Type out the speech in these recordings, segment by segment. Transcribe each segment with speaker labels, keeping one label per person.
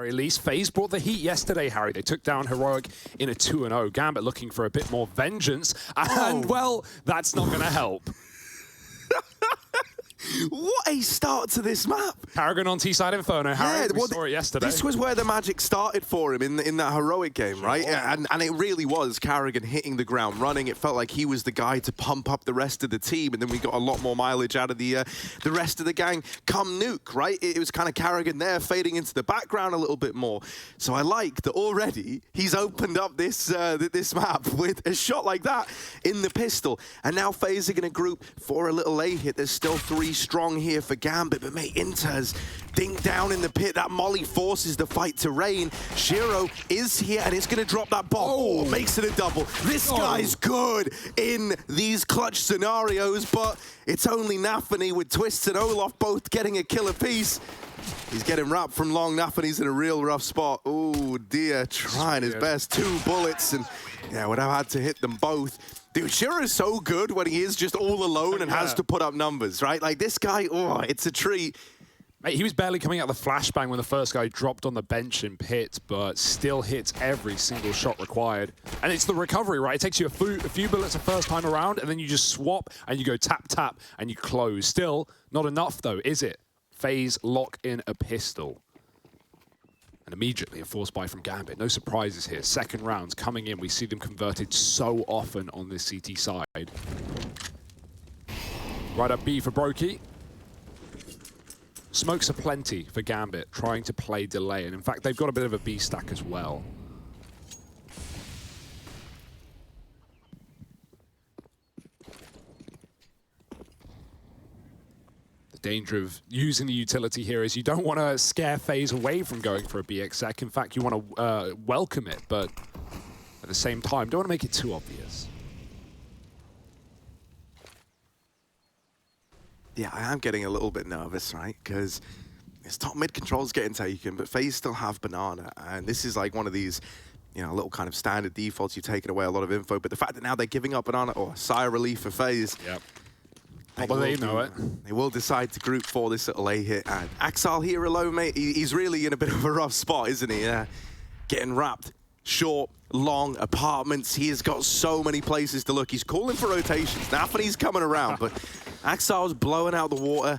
Speaker 1: very least. FaZe brought the heat yesterday, Harry. They took down Heroic in a 2-0. Gambit looking for a bit more vengeance. And, well, that's not going to help.
Speaker 2: What a start to this map.
Speaker 1: Karrigan on T-side Inferno, Harry. We saw it yesterday.
Speaker 2: This was where the magic started for him in that Heroic game, right? And it really was Karrigan hitting the ground running. It felt like he was the guy to pump up the rest of the team, and then we got a lot more mileage out of the rest of the gang come nuke, right? It was kind of Karrigan there fading into the background a little bit more. So I like that already he's opened up this this map with a shot like that in the pistol. And now FaZe are going to group for a little A hit. There's still 3 strong here for Gambit, but mate, Inter's dink down in the pit. That molly forces the fight to rain. Shiro is here and it's going to drop that bomb. Oh, makes it a double. This guy's good in these clutch scenarios, but it's only Nafany with Twists and Olaf both getting a kill apiece. He's getting wrapped from long. Nafany's in a real rough spot. Oh dear, trying his best. 2 bullets and yeah, would have had to hit them both. Dude, Shiro is so good when he is just all alone and has to put up numbers, right? Like this guy, oh, it's a treat.
Speaker 1: Mate, he was barely coming out of the flashbang when the first guy dropped on the bench in pit, but still hits every single shot required. And it's the recovery, right? It takes you a few bullets the first time around, and then you just swap and you go tap, tap, and you close. Still, not enough though, is it? FaZe lock in a pistol. And immediately a force buy from Gambit. No surprises here. Second rounds coming in. We see them converted so often on this CT side. Right up B for Brokey. Smokes aplenty for Gambit, trying to play delay. And in fact, they've got a bit of a B stack as well. Danger of using the utility here is you don't want to scare FaZe away from going for a BXEC. In fact, you want to welcome it, but at the same time, don't want to make it too obvious.
Speaker 2: Yeah, I am getting a little bit nervous, right? Because this top mid control's getting taken, but FaZe still have Banana, and this is like one of these, you know, little kind of standard defaults. You've taken away a lot of info, but the fact that now they're giving up Banana, or sigh of relief for FaZe.
Speaker 1: Yep. They know it.
Speaker 2: They will decide to group for this little A hit. And Axel here alone, mate, he's really in a bit of a rough spot, isn't he? Getting wrapped. Short, long apartments. He has got so many places to look. He's calling for rotations. Nafany's coming around, but Axel's blowing out the water.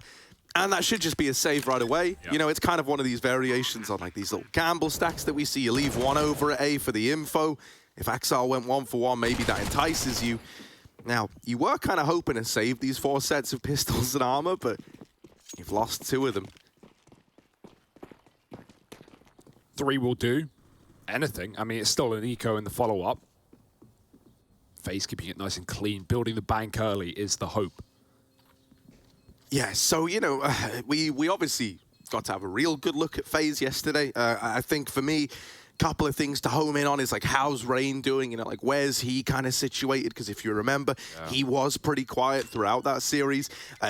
Speaker 2: And that should just be a save right away. Yep. You know, it's kind of one of these variations on like these little gamble stacks that we see. You leave one over at A for the info. If Axel went 1 for 1, maybe that entices you. Now, you were kind of hoping to save these 4 sets of pistols and armor, but you've lost 2 of them.
Speaker 1: 3 will do. Anything. I mean, it's still an eco in the follow-up. FaZe keeping it nice and clean. Building the bank early is the hope.
Speaker 2: Yeah, so, you know, we obviously got to have a real good look at FaZe yesterday. I think for me, couple of things to home in on is like how's Rain doing, you know, like where's he kind of situated, because if you remember, he was pretty quiet throughout that series.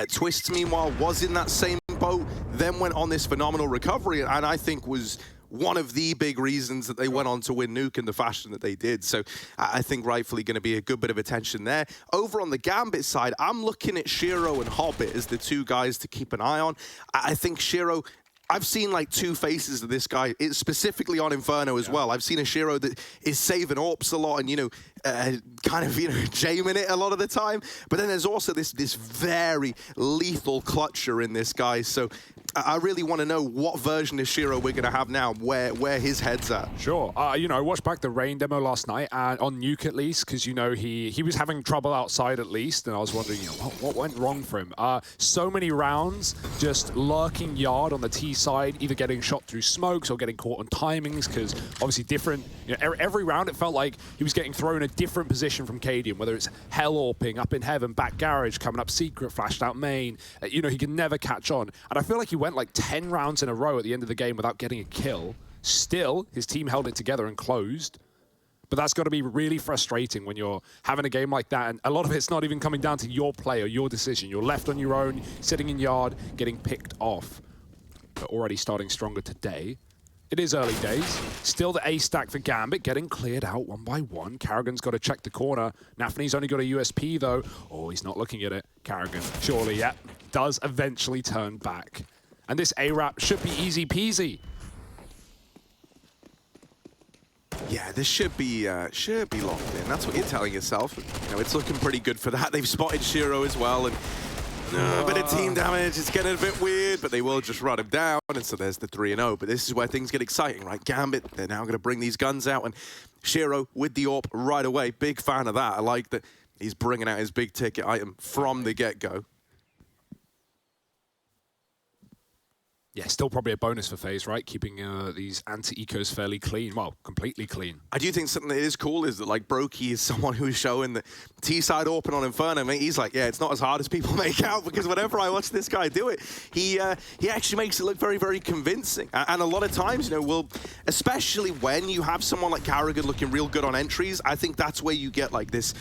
Speaker 2: Twists meanwhile was in that same boat, then went on this phenomenal recovery, and I think was one of the big reasons that they went on to win Nuke in the fashion that they did. So I think rightfully going to be a good bit of attention there. Over on the Gambit side, I'm looking at Shiro and Hobbit as the 2 guys to keep an eye on. I think Shiro, I've seen like 2 faces of this guy, it's specifically on Inferno as well. I've seen a Shiro that is saving AWPs a lot and, you know, kind of, you know, jamming it a lot of the time. But then there's also this very lethal clutcher in this guy. So I really want to know what version of Shiro we're going to have now, where his head's at.
Speaker 1: Sure. You know, I watched back the Rain demo last night, and on Nuke at least, because, you know, he was having trouble outside at least, and I was wondering, you know, what went wrong for him? So many rounds just lurking yard on the T side, either getting shot through smokes or getting caught on timings, because obviously different, you know, every round it felt like he was getting thrown a different position from Cadian, whether it's hell AWPing, up in heaven, back garage, coming up secret, flashed out main. You know, he can never catch on. And I feel like he went like 10 rounds in a row at the end of the game without getting a kill. Still, his team held it together and closed. But that's got to be really frustrating when you're having a game like that. And a lot of it's not even coming down to your play or your decision. You're left on your own, sitting in yard, getting picked off. But already starting stronger today. It is early days. Still the A stack for Gambit, getting cleared out 1 by 1. Karrigan's got to check the corner. Nafany's only got a USP though. Oh, he's not looking at it. Karrigan, surely, yeah, does eventually turn back. And this A-Rap should be easy peasy.
Speaker 2: Yeah, this should be locked in. That's what you're telling yourself. You know, it's looking pretty good for that. They've spotted Shiro as well, and a bit of team damage. It's getting a bit weird, but they will just run him down, and so there's the 3-0. But this is where things get exciting, right? Gambit, they're now going to bring these guns out, and Shiro with the AWP right away. Big fan of that. I like that he's bringing out his big ticket item from the get-go.
Speaker 1: Yeah, still probably a bonus for FaZe, right? Keeping these anti-ecos fairly clean. Well, completely clean.
Speaker 2: I do think something that is cool is that, like, Brokey is someone who's showing the T-side open on Inferno. Mate, he's like, yeah, it's not as hard as people make out, because whenever I watch this guy do it, he actually makes it look very, very convincing. And a lot of times, you know, especially when you have someone like Carrigan looking real good on entries, I think that's where you get, like, this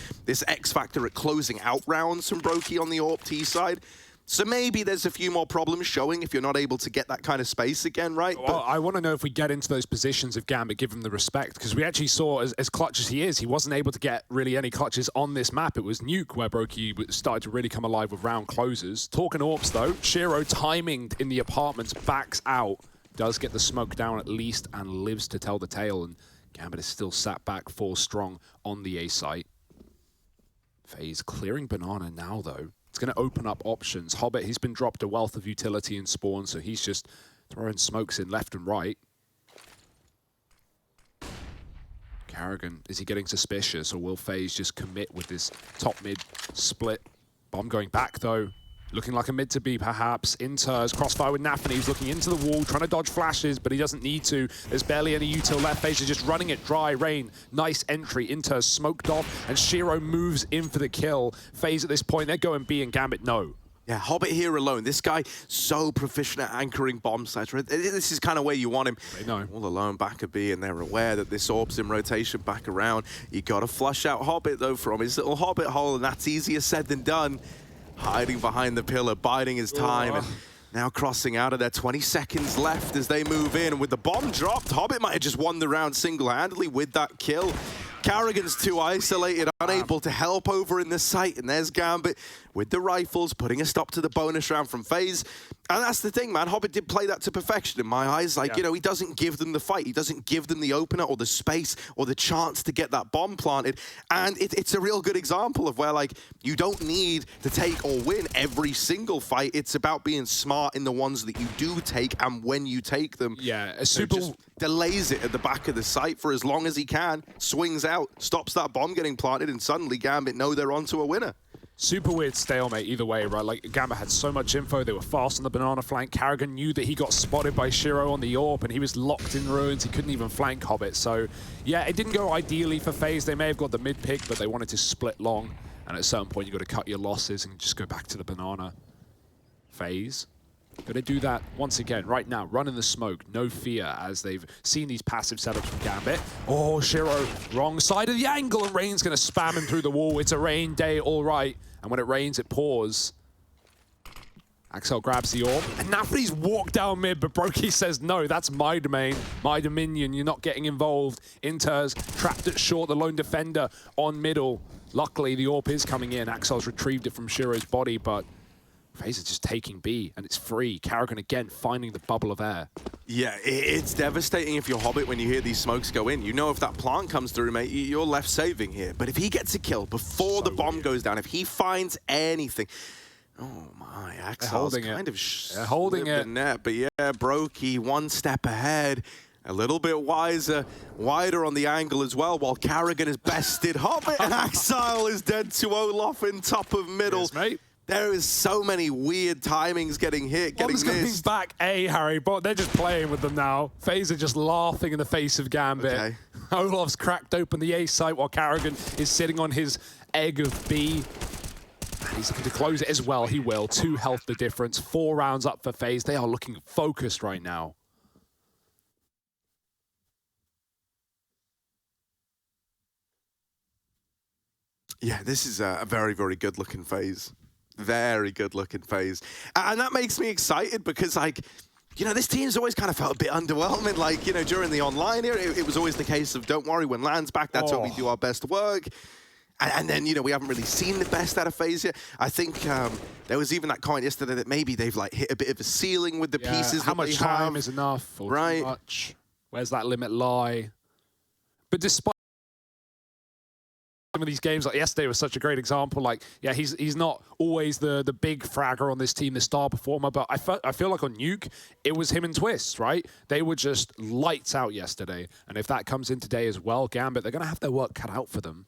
Speaker 2: X factor at closing out rounds from Brokey on the AWP T-side. So maybe there's a few more problems showing if you're not able to get that kind of space again, right?
Speaker 1: Well, I want to know if we get into those positions of Gambit, give him the respect, because we actually saw, as clutch as he is, he wasn't able to get really any clutches on this map. It was Nuke where Brokey started to really come alive with round closes. Talking AWPs though, Shiro timing in the apartments, backs out, does get the smoke down at least, and lives to tell the tale, and Gambit is still sat back 4 strong on the A site. FaZe clearing Banana now though. It's going to open up options. Hobbit, he's been dropped a wealth of utility in spawn, so he's just throwing smokes in left and right. Carrigan, is he getting suspicious, or will FaZe just commit with this top mid split? Bomb going back though. Looking like a mid to be, perhaps. Inters, crossfire with Nafany. He's looking into the wall, trying to dodge flashes, but he doesn't need to. There's barely any util left. FaZe is just running it dry. Rain, nice entry. Inters smoked off, and Shiro moves in for the kill. FaZe at this point, they're going B, and Gambit no.
Speaker 2: Yeah, Hobbit here alone. This guy, so proficient at anchoring bomb sites. Right? This is kind of where you want him.
Speaker 1: They know.
Speaker 2: All alone back a B, and they're aware that this AWP's in rotation back around. You got to flush out Hobbit, though, from his little Hobbit hole, and that's easier said than done. Hiding behind the pillar, biding his time, and now crossing out of there. 20 seconds left as they move in. And with the bomb dropped, Hobbit might have just won the round single-handedly with that kill. Carrigan's too isolated, unable to help over in the site, and there's Gambit with the rifles, putting a stop to the bonus round from FaZe. And that's the thing, man. Hobbit did play that to perfection in my eyes. Like, you know, he doesn't give them the fight. He doesn't give them the opener or the space or the chance to get that bomb planted. And it's a real good example of where, like, you don't need to take or win every single fight. It's about being smart in the ones that you do take and when you take them.
Speaker 1: Yeah, a super...
Speaker 2: Just delays it at the back of the site for as long as he can, swings out, stops that bomb getting planted, and suddenly Gambit know they're onto a winner.
Speaker 1: Super weird stalemate either way, right? Like, Gambit had so much info. They were fast on the banana flank. Carrigan knew that he got spotted by Shiro on the AWP, and he was locked in ruins. He couldn't even flank Hobbit. So, yeah, it didn't go ideally for FaZe. They may have got the mid pick, but they wanted to split long. And at a certain point, you got to cut your losses and just go back to the banana. FaZe going to do that once again, right now, running the smoke, no fear, as they've seen these passive setups from Gambit. Oh, Shiro, wrong side of the angle, and Rain's going to spam him through the wall. It's a rain day, all right. And when it rains, it pours. Axel grabs the AWP, and Nafany's walked down mid, but Brokey says, no, that's my domain, my dominion. You're not getting involved. Inters trapped at short, the lone defender on middle. Luckily, the AWP is coming in. Axel's retrieved it from Shiro's body, but FaZe is just taking B, and it's free. Carrigan again finding the bubble of air.
Speaker 2: Yeah, it's devastating if you're Hobbit when you hear these smokes go in. You know if that plant comes through, mate, you're left saving here. But if he gets a kill before the bomb goes down, if he finds anything... Oh my, Axel's kind of
Speaker 1: holding it.
Speaker 2: The net. But yeah, Brokey, one step ahead. A little bit wider on the angle as well, while Carrigan has bested Hobbit, and Axel is dead to Olaf in top of middle.
Speaker 1: Yes, mate.
Speaker 2: There is so many weird timings getting hit, getting missed.
Speaker 1: Coming back A, Harry, but they're just playing with them now. FaZe are just laughing in the face of Gambit. Okay. Olaf's cracked open the A site while Carrigan is sitting on his egg of B. And he's looking to close it as well. He will. 2 health the difference. 4 rounds up for FaZe. They are looking focused right now.
Speaker 2: Yeah, this is a very, very good-looking FaZe. Very good-looking FaZe. And that makes me excited because, like, you know, this team's always kind of felt a bit underwhelming. Like, you know, during the online era, it was always the case of, don't worry, when LAN's back, that's when we do our best work. And then, you know, we haven't really seen the best out of FaZe yet. I think there was even that comment yesterday that maybe they've, like, hit a bit of a ceiling with the pieces
Speaker 1: how
Speaker 2: that
Speaker 1: much time is enough or
Speaker 2: right.
Speaker 1: too much? Where's that limit lie? But despite some of these games, like yesterday was such a great example. Like, yeah, he's not always the big fragger on this team, the star performer, but I feel like on Nuke, it was him and Twist, right? They were just lights out yesterday. And if that comes in today as well, Gambit, they're going to have their work cut out for them.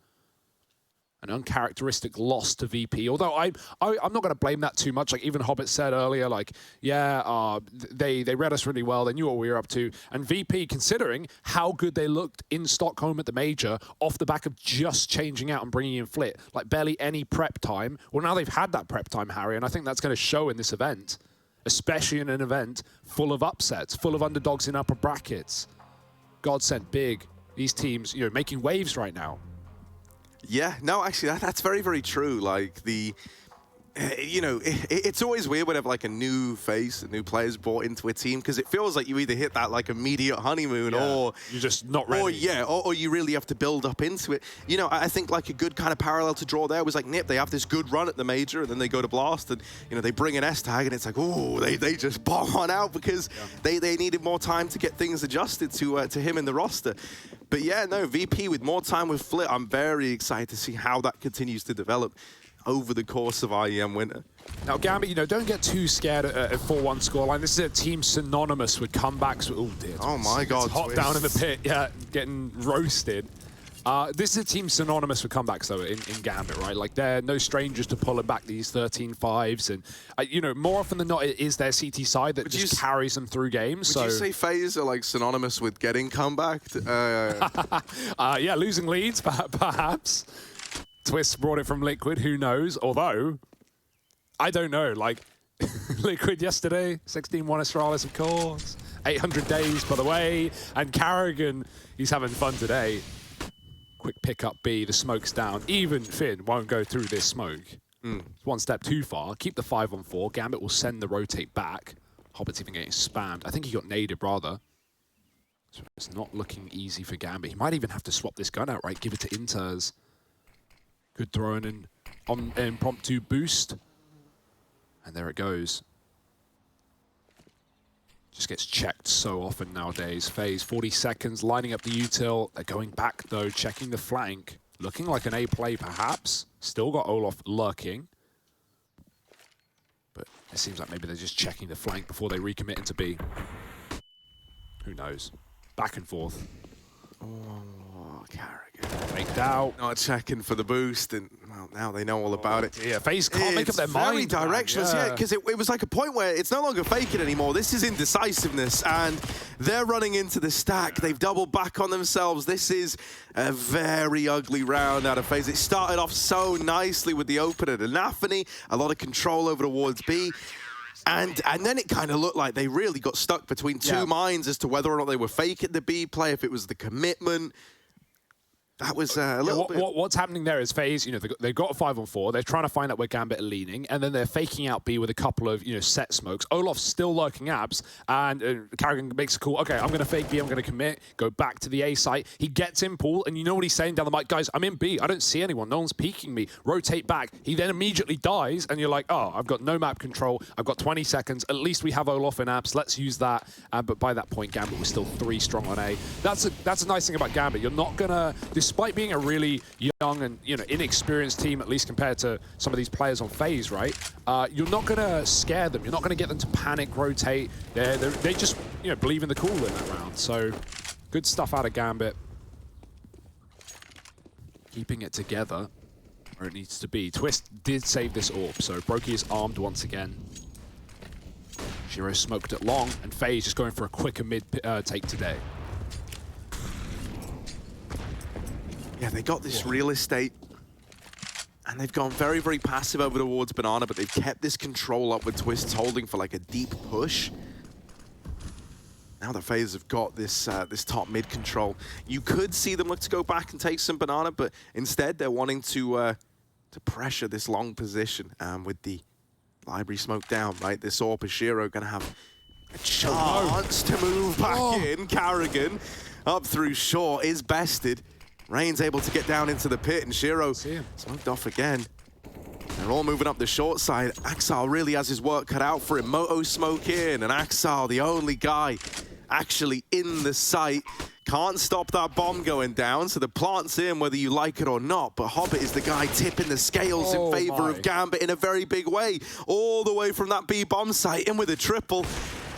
Speaker 1: An uncharacteristic loss to VP. Although I'm not going to blame that too much. Like even Hobbit said earlier, like, yeah, they read us really well. They knew what we were up to. And VP, considering how good they looked in Stockholm at the major, off the back of just changing out and bringing in Flit, like barely any prep time. Well, now they've had that prep time, Harry, and I think that's going to show in this event, especially in an event full of upsets, full of underdogs in upper brackets. God sent big. These teams, you know, making waves right now.
Speaker 2: Yeah, no, actually, that's very, very true. Like, you know, it's always weird whenever, like, a new face, a new player's brought into a team, because it feels like you either hit that, like, immediate honeymoon, or
Speaker 1: you're just not ready.
Speaker 2: Or you really have to build up into it. You know, I think, like, a good kind of parallel to draw there was, like, Nip. They have this good run at the major, and then they go to Blast, and, you know, they bring an S-tag, and it's like, ooh, they just bomb on out, because they needed more time to get things adjusted to him in the roster. But yeah, no, VP with more time with Flit, I'm very excited to see how that continues to develop over the course of IEM winter.
Speaker 1: Now, Gambit, you know, don't get too scared at a 4-1 scoreline. This is a team synonymous with comebacks. Oh, dear.
Speaker 2: Oh, my God.
Speaker 1: It's hot
Speaker 2: Twist.
Speaker 1: down in the pit. Yeah, getting roasted. This is a team synonymous with comebacks, though, in Gambit, right? Like, they're no strangers to pulling back these 13-5s. And, you know, more often than not, it is their CT side that just carries them through games.
Speaker 2: Would you say FaZe are, like, synonymous with getting comebacked?
Speaker 1: Yeah, losing leads, perhaps. Twist brought it from Liquid, who knows? Although, I don't know. Like, Liquid yesterday, 16-1 Astralis, of course. 800 days, by the way. And Carrigan, he's having fun today. Quick pick up B, the smoke's down. Even Finn won't go through this smoke. It's one step too far. Keep the 5-on-4. Gambit will send the rotate back. Hobbit's even getting spammed. I think he got naded, rather. So it's not looking easy for Gambit. He might even have to swap this gun out, right? Give it to Inters. Good throwing in on an impromptu boost. And there it goes. Just gets checked so often nowadays. FaZe, 40 seconds, lining up the util. They're going back, though, checking the flank. Looking like an A play, perhaps. Still got Olaf lurking. But it seems like maybe they're just checking the flank before they recommit into B. Who knows? Back and forth.
Speaker 2: Oh, Carrigan.
Speaker 1: Faked out.
Speaker 2: Not checking for the boost, and well, now they know all about it.
Speaker 1: Yeah, FaZe can't make up their mind.
Speaker 2: It's very directionless, yeah, because it was like a point where it's no longer faking anymore. This is indecisiveness, and they're running into the stack. They've doubled back on themselves. This is a very ugly round out of FaZe. It started off so nicely with the opener to Naphany, a lot of control over towards B. And then it kind of looked like they really got stuck between two minds as to whether or not they were faking the B play, if it was the commitment. That was a little bit...
Speaker 1: What's happening there is FaZe, you know, they've got a 5-on-4. They're trying to find out where Gambit are leaning, and then they're faking out B with a couple of, you know, set smokes. Olaf's still lurking abs, and Carrigan makes a call. Okay, I'm going to fake B, I'm going to commit, go back to the A site. He gets in pool, and you know what he's saying down the mic? Guys, I'm in B. I don't see anyone. No one's peeking me. Rotate back. He then immediately dies, and you're like, oh, I've got no map control. I've got 20 seconds. At least we have Olaf in abs. Let's use that. But by that point, Gambit was still 3 strong on A. That's a nice thing about Gambit. You're not going to, despite being a really young and, you know, inexperienced team, at least compared to some of these players on FaZe, right? You're not going to scare them. You're not going to get them to panic, rotate. They just, you know, believe in the cool in that round. So good stuff out of Gambit. Keeping it together where it needs to be. Twist did save this AWP, so Brokey is armed once again. Shiro smoked it long, and FaZe just going for a quicker mid take today.
Speaker 2: Yeah, they got this real estate, and they've gone very, very passive over towards Banana, but they've kept this control up with Twists holding for like a deep push. Now the FaZe have got this this top mid control. You could see them look to go back and take some Banana, but instead they're wanting to pressure this long position with the library smoke down, right? This AWP is Shiro going to have a chance to move back in. Carrigan up through short is bested. Rain's able to get down into the pit, and Shiro smoked off again. They're all moving up the short side. Axel really has his work cut out for him. Moto smoke in, and Axel, the only guy actually in the site, can't stop that bomb going down, so the plant's in whether you like it or not, but Hobbit is the guy tipping the scales in favor of Gambit in a very big way, all the way from that B bomb site, in with a triple.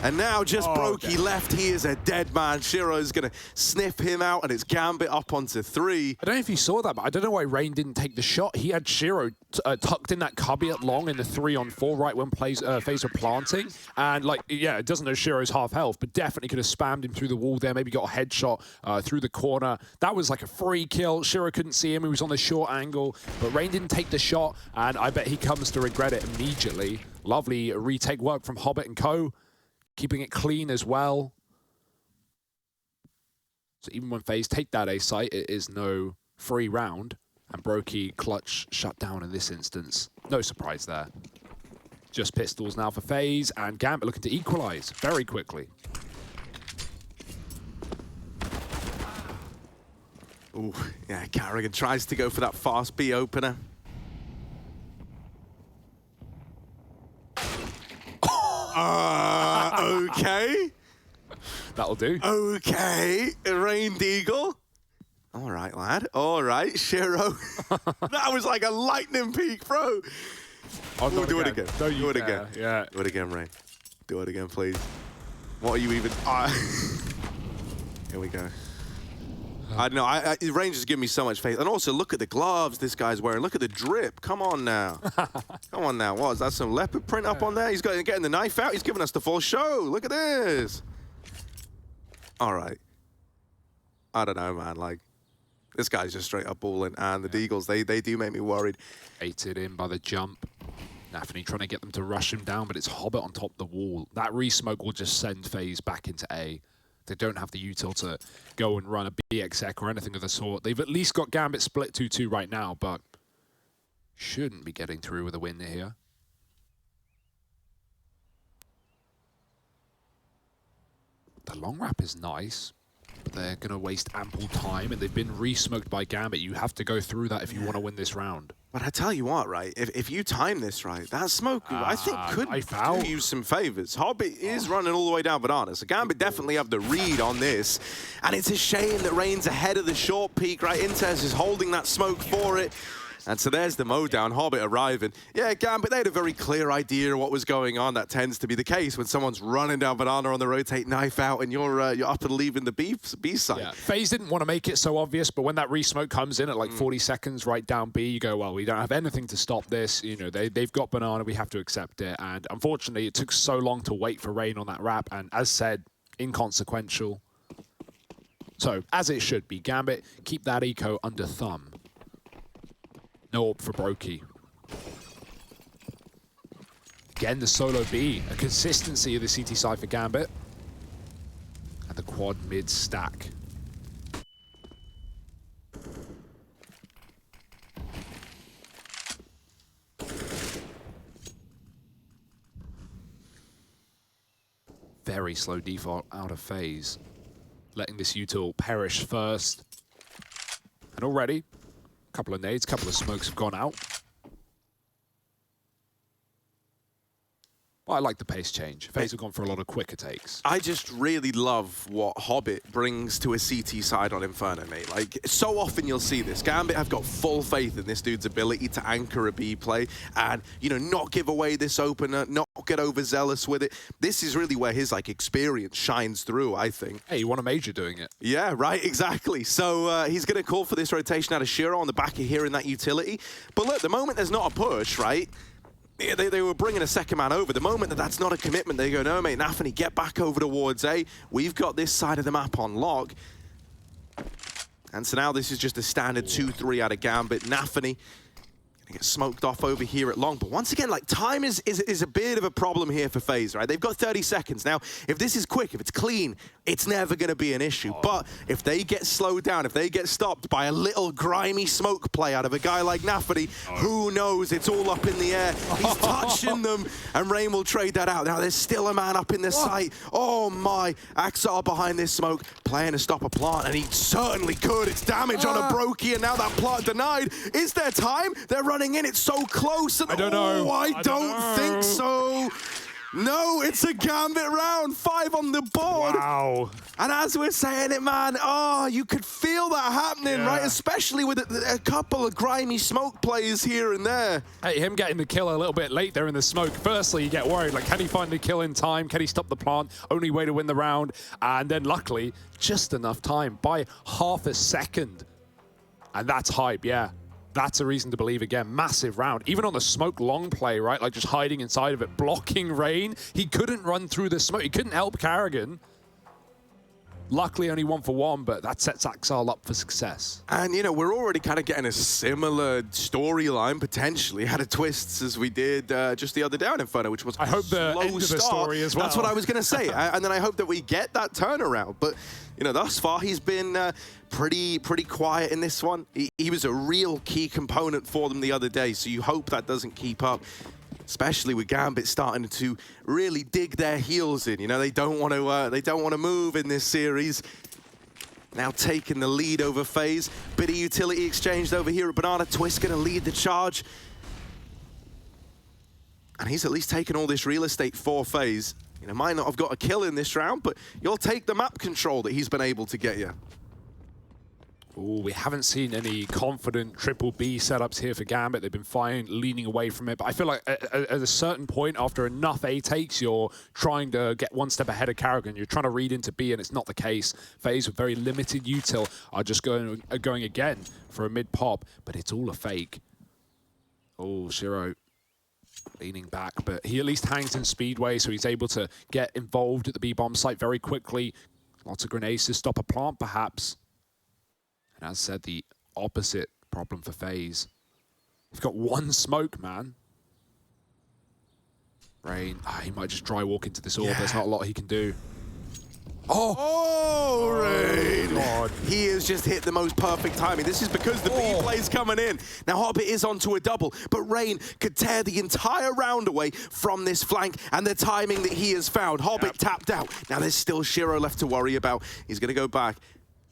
Speaker 2: And now just Brokey left, he is a dead man. Shiro's gonna sniff him out, and it's Gambit up onto 3.
Speaker 1: I don't know if you saw that, but I don't know why Rain didn't take the shot. He had Shiro tucked in that cubby at long in the 3-on-4 right when FaZe were planting. And like, yeah, it doesn't know Shiro's half health, but definitely could have spammed him through the wall there, maybe got a headshot through the corner. That was like a free kill. Shiro couldn't see him, he was on the short angle, but Rain didn't take the shot, and I bet he comes to regret it immediately. Lovely retake work from Hobbit and co. Keeping it clean as well. So even when FaZe take that A site, it is no free round. And Brokey clutch shut down in this instance. No surprise there. Just pistols now for FaZe, and Gambit looking to equalize very quickly.
Speaker 2: Ooh, yeah, Carrigan tries to go for that fast B opener. Okay.
Speaker 1: That'll do.
Speaker 2: Okay, Rained Eagle. All right, lad. All right, Shiro. That was like a lightning peak, bro.
Speaker 1: Oh,
Speaker 2: do it again.
Speaker 1: No,
Speaker 2: do it again.
Speaker 1: Yeah.
Speaker 2: Do it again, Rain. Do it again, please. What are you even... Here we go. I don't know. Rain just give me so much faith. And also, look at the gloves this guy's wearing. Look at the drip. Come on now. Come on now. What, is that some leopard print up on there? He's getting the knife out. He's giving us the full show. Look at this. All right. I don't know, man. Like, this guy's just straight up balling. And the Deagles, they do make me worried.
Speaker 1: Baited in by the jump. Nafany trying to get them to rush him down, but it's Hobbit on top of the wall. That re-smoke will just send FaZe back into A. They don't have the util to go and run a BXX or anything of the sort. They've at least got Gambit split 2-2 right now, but shouldn't be getting through with a win here. The long wrap is nice, but they're going to waste ample time, and they've been re-smoked by Gambit. You have to go through that if you want to win this round.
Speaker 2: But I tell you what, right, if you time this right, that smoke, I think, could do you some favors. Hobbit is running all the way down Banana, so Gambit definitely have the read on this. And it's a shame that Rain's ahead of the short peak, right? Intez is holding that smoke for it. And so there's the mow down, Hobbit arriving. Yeah, Gambit, they had a very clear idea of what was going on. That tends to be the case when someone's running down Banana on the rotate, knife out, and you're up and leaving the B side.
Speaker 1: Yeah. FaZe didn't want to make it so obvious, but when that re-smoke comes in at like 40 seconds right down B, you go, well, we don't have anything to stop this. You know, they've got Banana, we have to accept it. And unfortunately, it took so long to wait for Rain on that wrap, and as said, inconsequential. So, as it should be, Gambit, keep that eco under thumb. No AWP for Brokey. Again, the solo B, a consistency of the CT side for Gambit. And the quad mid stack. Very slow default out of FaZe. Letting this util perish first. And already, couple of nades, couple of smokes have gone out. Well, I like the pace change. FaZe have gone for a lot of quicker takes.
Speaker 2: I just really love what Hobbit brings to a CT side on Inferno, mate. Like, so often you'll see this. Gambit have got full faith in this dude's ability to anchor a B play and, you know, not give away this opener, not get overzealous with it. This is really where his, like, experience shines through, I think.
Speaker 1: Hey, you won a major doing it.
Speaker 2: Yeah, right, exactly. So he's going to call for this rotation out of Shiro on the back of here in that utility. But look, the moment there's not a push, right? They were bringing a second man over. The moment that that's not a commitment, they go, no, mate, Nafany, get back over towards A. We've got this side of the map on lock. And so now this is just a standard 2-3 out of Gambit. Nafany gonna get smoked off over here at long. But once again, like, time is a bit of a problem here for FaZe, right? They've got 30 seconds. Now, if this is quick, if it's clean, it's never going to be an issue. But if they get slowed down, if they get stopped by a little grimy smoke play out of a guy like Nafany, who knows? It's all up in the air. He's touching them, and Rain will trade that out. Now, there's still a man up in the site. Oh, my. Axar behind this smoke, playing to stop a plant, and he certainly could. It's damage on a Brokey, and now that plant denied. Is there time? They're running in. It's so close. And
Speaker 1: I don't know.
Speaker 2: I don't think so. No, it's a Gambit round. 5 on the board.
Speaker 1: Wow.
Speaker 2: And as we're saying it, man, oh, you could feel that happening, right? Especially with a couple of grimy smoke plays here and there.
Speaker 1: Hey, him getting the kill a little bit late there in the smoke. Firstly, you get worried, like, can he find the kill in time? Can he stop the plant? Only way to win the round. And then luckily, just enough time by half a second. And that's hype, yeah. That's a reason to believe again. Massive round. Even on the smoke long play, right? Like just hiding inside of it, blocking Rain. He couldn't run through the smoke. He couldn't help Karrigan. Luckily, only 1 for 1, but that sets Axel up for success.
Speaker 2: And, you know, we're already kind of getting a similar storyline, potentially, had a twists as we did just the other day on Inferno, which was
Speaker 1: I hope the end of the story as well.
Speaker 2: That's what I was going to say. And then I hope that we get that turnaround. But, you know, thus far, he's been pretty quiet in this one. He was a real key component for them the other day, so you hope that doesn't keep up. Especially with Gambit starting to really dig their heels in. You know, they don't want to move in this series. Now taking the lead over FaZe. Bit of utility exchanged over here at Banana. Twist going to lead the charge. And he's at least taken all this real estate for FaZe. You know, might not have got a kill in this round, but you'll take the map control that he's been able to get you.
Speaker 1: Ooh, we haven't seen any confident triple B setups here for Gambit. They've been fine, leaning away from it. But I feel like at a certain point, after enough A takes, you're trying to get one step ahead of Karrigan. You're trying to read into B, and it's not the case. FaZe with very limited util are just going again for a mid pop, but it's all a fake. Oh, Shiro leaning back, but he at least hangs in Speedway, so he's able to get involved at the B-bomb site very quickly. Lots of grenades to stop a plant, perhaps. And as said, the opposite problem for FaZe. He's got 1 smoke, man. Rain, he might just dry walk into this orb. Yeah. There's not a lot he can do.
Speaker 2: Oh, Rain!
Speaker 1: God.
Speaker 2: He has just hit the most perfect timing. This is because the B play's coming in. Now Hobbit is onto a double, but Rain could tear the entire round away from this flank and the timing that he has found. Hobbit tapped out. Now there's still Shiro left to worry about. He's going to go back.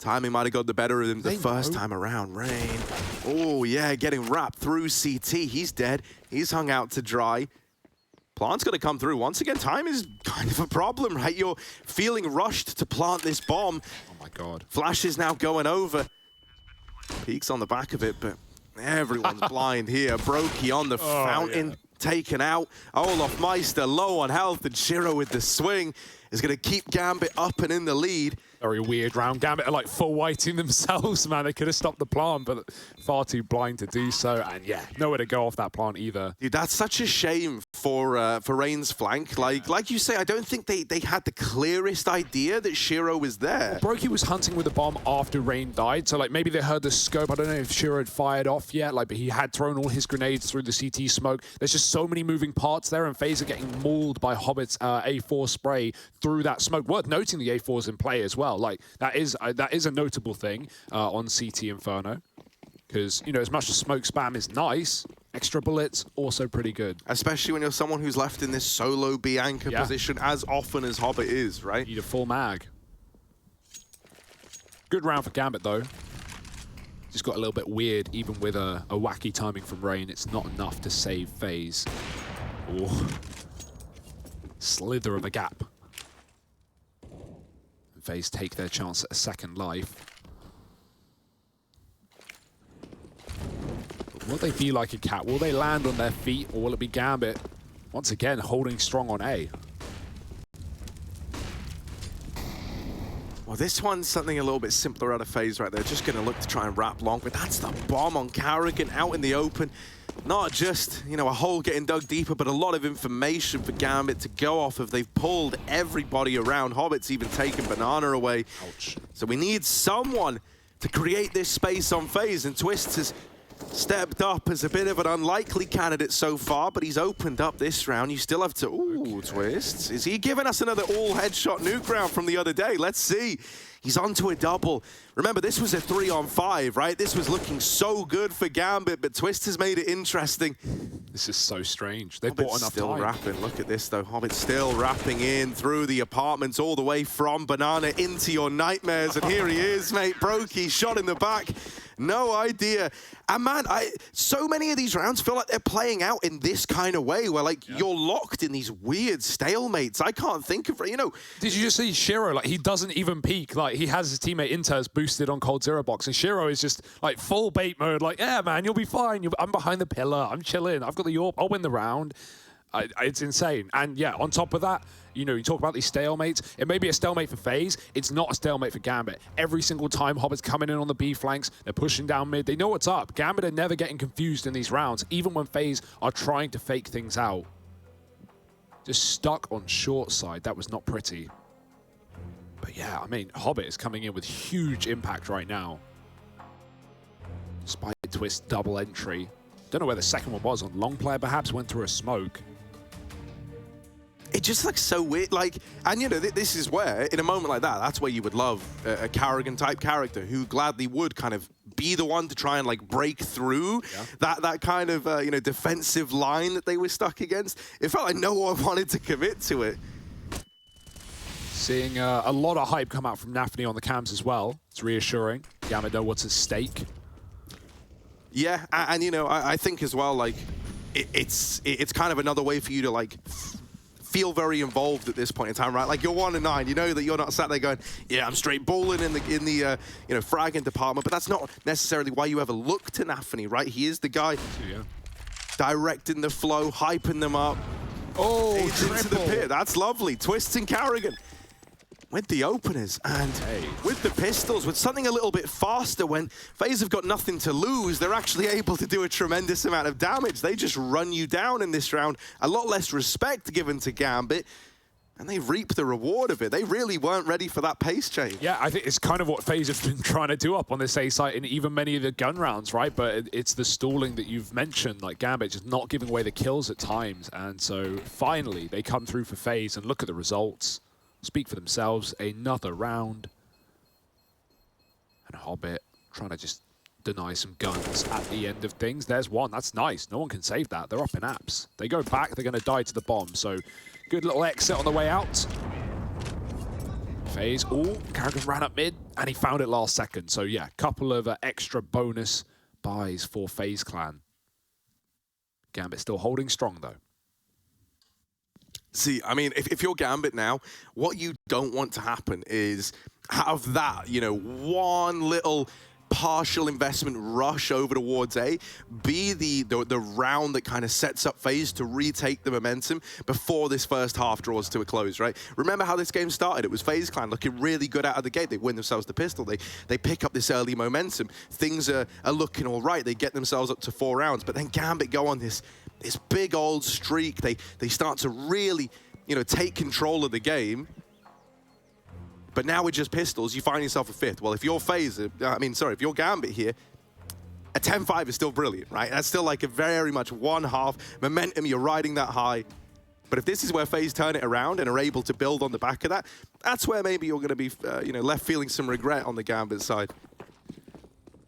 Speaker 2: Timing might have got the better of him the first time around. Rain. Oh, yeah, getting wrapped through CT. He's dead. He's hung out to dry. Plant's going to come through. Once again, time is kind of a problem, right? You're feeling rushed to plant this bomb.
Speaker 1: Oh, my God.
Speaker 2: Flash is now going over. Peeks on the back of it, but everyone's blind here. Brokey on the fountain, taken out. Olaf Meister low on health, and Shiro with the swing is going to keep Gambit up and in the lead.
Speaker 1: Very weird round. Gambit are like full whiting themselves, man. They could have stopped the plant, but far too blind to do so. And yeah, nowhere to go off that plant either.
Speaker 2: Dude, that's such a shame for Rain's flank. Like you say, I don't think they had the clearest idea that Shiro was there.
Speaker 1: Well, Brokey was hunting with the bomb after Rain died, so like maybe they heard the scope. I don't know if Shiro had fired off yet, like, but he had thrown all his grenades through the CT smoke. There's just so many moving parts there, and FaZe are getting mauled by Hobbit's A4 spray through that smoke. Worth noting the A4's in play as well. Like that is a notable thing on CT Inferno, because you know, as much as smoke spam is nice, extra bullets also pretty good. Especially
Speaker 2: when you're someone who's left in this solo B anchor position as often as Hobbit is, right?
Speaker 1: Need a full mag. Good round for Gambit though. Just got a little bit weird, even with a wacky timing from Rain. It's not enough to save FaZe. Ooh. Slither of a gap. FaZe take their chance at a second life. Will they be like a cat? Will they land on their feet, or will it be Gambit once again holding strong on A?
Speaker 2: Well, this one's something a little bit simpler out of FaZe right there. Just going to look to try and wrap long, but that's the bomb on Karrigan out in the open. Not just, you know, a hole getting dug deeper, but a lot of information for Gambit to go off of. They've pulled everybody around. Hobbit's even taken Banana away.
Speaker 1: Ouch.
Speaker 2: So we need someone to create this space on FaZe, and Twist has stepped up as a bit of an unlikely candidate so far, but he's opened up this round. You still have to... Ooh, Twist. Is he giving us another all-headshot nuke round from the other day? Let's see. He's onto a double. Remember, this was a 3-on-5, right? This was looking so good for Gambit, but Twist has made it interesting.
Speaker 1: This is so strange. They bought enough
Speaker 2: still
Speaker 1: time.
Speaker 2: Wrapping. Look at this, though. Hobbit's still wrapping in through the apartments all the way from Banana into your nightmares. And here he is, mate. Brokey shot in the back. No idea. And man, so many of these rounds feel like they're playing out in this kind of way, where like you're locked in these weird stalemates. I can't think of, you know.
Speaker 1: Did you just see Shiro? Like, he doesn't even peek. Like, he has his teammate Inters boosted on Cold Zero box, and Shiro is just like full bait mode. Like, yeah, man, you'll be fine. I'm behind the pillar. I'm chilling. I've got the AWP. I'll win the round. It's insane. And yeah, on top of that, you know, you talk about these stalemates. It may be a stalemate for FaZe. It's not a stalemate for Gambit. Every single time Hobbit's coming in on the B flanks, they're pushing down mid. They know what's up. Gambit are never getting confused in these rounds, even when FaZe are trying to fake things out. Just stuck on short side. That was not pretty. But yeah, I mean, Hobbit is coming in with huge impact right now. Spike twist, double entry. Don't know where the second one was. On long player, perhaps, went through a smoke.
Speaker 2: It just looks so weird, like, and you know, this is where, in a moment like that, that's where you would love a Carrigan-type character who gladly would kind of be the one to try and like break through that kind of, you know, defensive line that they were stuck against. It felt like no one wanted to commit to it.
Speaker 1: Seeing a lot of hype come out from Nafany on the cams as well. It's reassuring. Gambit know what's at stake.
Speaker 2: Yeah, and you know, I think as well, like, it's kind of another way for you to like feel very involved at this point in time, right? Like, you're 1-9, you know that you're not sat there going, yeah, I'm straight balling in the you know, fragging department, but that's not necessarily why you ever look to Nafany, right? He is the guy directing the flow, hyping them up.
Speaker 1: Oh,
Speaker 2: into the pit. That's lovely. Twists and Carrigan with the openers and with the pistols, with something a little bit faster. When FaZe have got nothing to lose, they're actually able to do a tremendous amount of damage. They just run you down in this round. A lot less respect given to Gambit, and they reap the reward of it. They really weren't ready for that pace change.
Speaker 1: Yeah, I think it's kind of what FaZe have been trying to do up on this A site in even many of the gun rounds, right? But it's the stalling that you've mentioned, like Gambit just not giving away the kills at times. And so finally they come through for FaZe, and look at the results. Speak for themselves. Another round. And Hobbit trying to just deny some guns at the end of things. There's one. That's nice. No one can save that. They're up in apps. They go back. They're going to die to the bomb. So good little exit on the way out. FaZe. Oh, Carrigan ran up mid, and he found it last second. So yeah, couple of extra bonus buys for FaZe Clan. Gambit still holding strong, though.
Speaker 2: See, I mean, if you're Gambit now, what you don't want to happen is have that, you know, one little partial investment rush over towards A, be the round that kind of sets up FaZe to retake the momentum before this first half draws to a close, right? Remember how this game started? It was FaZe Clan looking really good out of the gate. They win themselves the pistol. They pick up this early momentum. Things are looking all right. They get themselves up to 4 rounds, but then Gambit go on this big old streak. They start to really, you know, take control of the game. But now with just pistols, you find yourself a 5th. Well, if you're FaZe, if you're Gambit here, a 10-5 is still brilliant, right? That's still like a very much one half momentum. You're riding that high. But if this is where FaZe turn it around and are able to build on the back of that, that's where maybe you're going to be, you know, left feeling some regret on the Gambit side.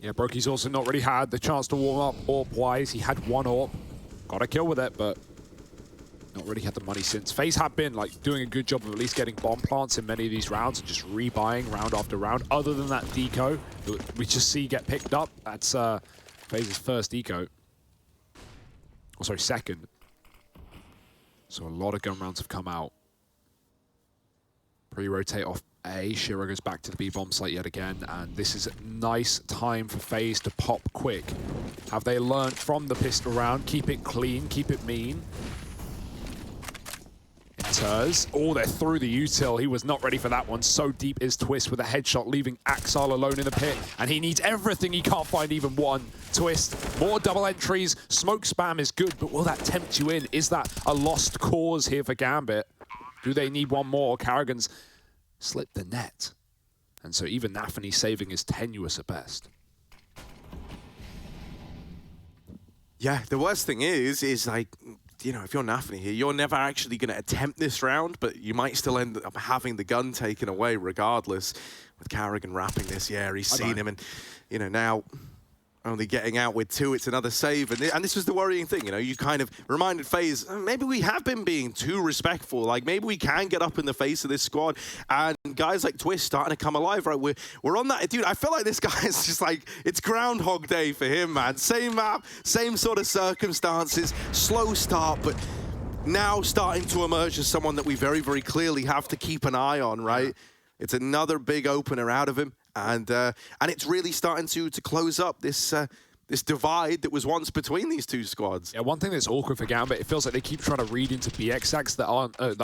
Speaker 1: Yeah, Brokey's also not really had the chance to warm up AWP-wise. He had one AWP. Got a kill with it, but not really had the money since. FaZe have been like doing a good job of at least getting bomb plants in many of these rounds and just rebuying round after round. Other than that deco that we just see get picked up, that's FaZe's first deco. Oh, sorry, second. So a lot of gun rounds have come out. Pre-rotate off A. Shiro goes back to the B bomb site yet again, and this is a nice time for FaZe to pop quick. Have they learned from the pistol round? Keep it clean, keep it mean. Inters. Oh, they're through the util. He was not ready for that one. So deep is Twist with a headshot, leaving Axal alone in the pit. And he needs everything. He can't find even one. Twist, more double entries. Smoke spam is good, but will that tempt you in? Is that a lost cause here for Gambit? Do they need one more? Carrigan's slipped the net. And so even Nafany saving is tenuous at best.
Speaker 2: Yeah, the worst thing is like, you know, if you're Nafany here, you're never actually going to attempt this round, but you might still end up having the gun taken away regardless. With Carrigan wrapping this, yeah, he's seen him, and, you know, now only getting out with 2. It's another save. And this was the worrying thing, you know, you kind of reminded FaZe, maybe we have been being too respectful. Like, maybe we can get up in the face of this squad. And guys like Twist starting to come alive, right? We're on that. Dude, I feel like this guy is just like, it's Groundhog Day for him, man. Same map, same sort of circumstances, slow start, but now starting to emerge as someone that we very, very clearly have to keep an eye on, right? It's another big opener out of him. And it's really starting to close up this this divide that was once between these two squads.
Speaker 1: Yeah, one thing that's awkward for Gambit, it feels like they keep trying to read into BXX that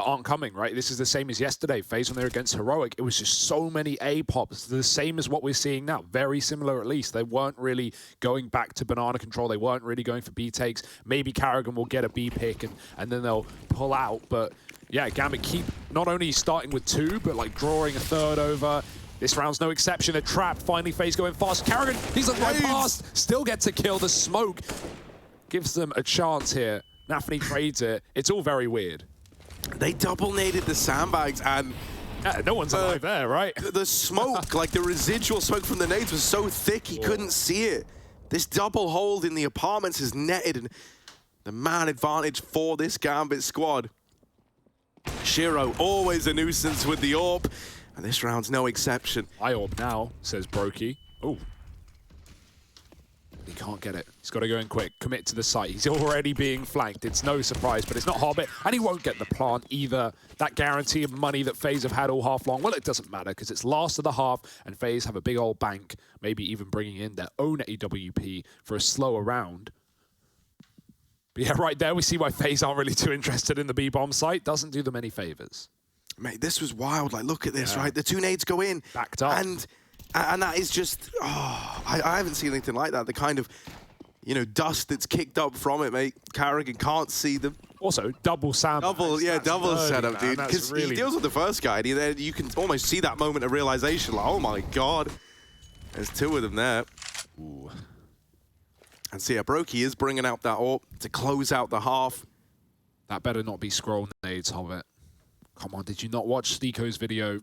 Speaker 1: aren't coming, right? This is the same as yesterday. FaZe when they were against Heroic, it was just so many A pops, the same as what we're seeing now. Very similar, at least. They weren't really going back to banana control. They weren't really going for B takes. Maybe Karrigan will get a B pick and then they'll pull out. But yeah, Gambit keep not only starting with 2, but like drawing a third over. This round's no exception. They're trapped. Finally, FaZe going fast. Karrigan, he's on right past. Still gets a kill. The smoke gives them a chance here. Nafany trades it. It's all very weird.
Speaker 2: They double-naded the sandbags and...
Speaker 1: no one's alive there, right?
Speaker 2: The smoke, like the residual smoke from the nades was so thick he couldn't see it. This double hold in the apartments is netted and the man advantage for this Gambit squad. Shiro, always a nuisance with the AWP. And this round's no exception.
Speaker 1: I AWP now, says Brokey. Oh. He can't get it. He's got to go in quick. Commit to the site. He's already being flanked. It's no surprise, but it's not Hobbit. And he won't get the plant either. That guarantee of money that FaZe have had all half long, well, it doesn't matter because it's last of the half and FaZe have a big old bank, maybe even bringing in their own AWP for a slower round. But yeah, right there we see why FaZe aren't really too interested in the B-bomb site. Doesn't do them any favors.
Speaker 2: Mate, this was wild. Like, look at this, right? The 2 nades go in.
Speaker 1: Backed up.
Speaker 2: And that is just, I haven't seen anything like that. The kind of, you know, dust that's kicked up from it, mate. Karrigan can't see them.
Speaker 1: Also, double sandbags.
Speaker 2: Double setup,
Speaker 1: man.
Speaker 2: dude. Because he deals with the first guy, and then you can almost see that moment of realization, like, oh my God. There's 2 of them there.
Speaker 1: Ooh.
Speaker 2: And see, Brokey is bringing out that AWP to close out the half.
Speaker 1: That better not be scroll nades, Hobbit. Come on, did you not watch Stiko's video?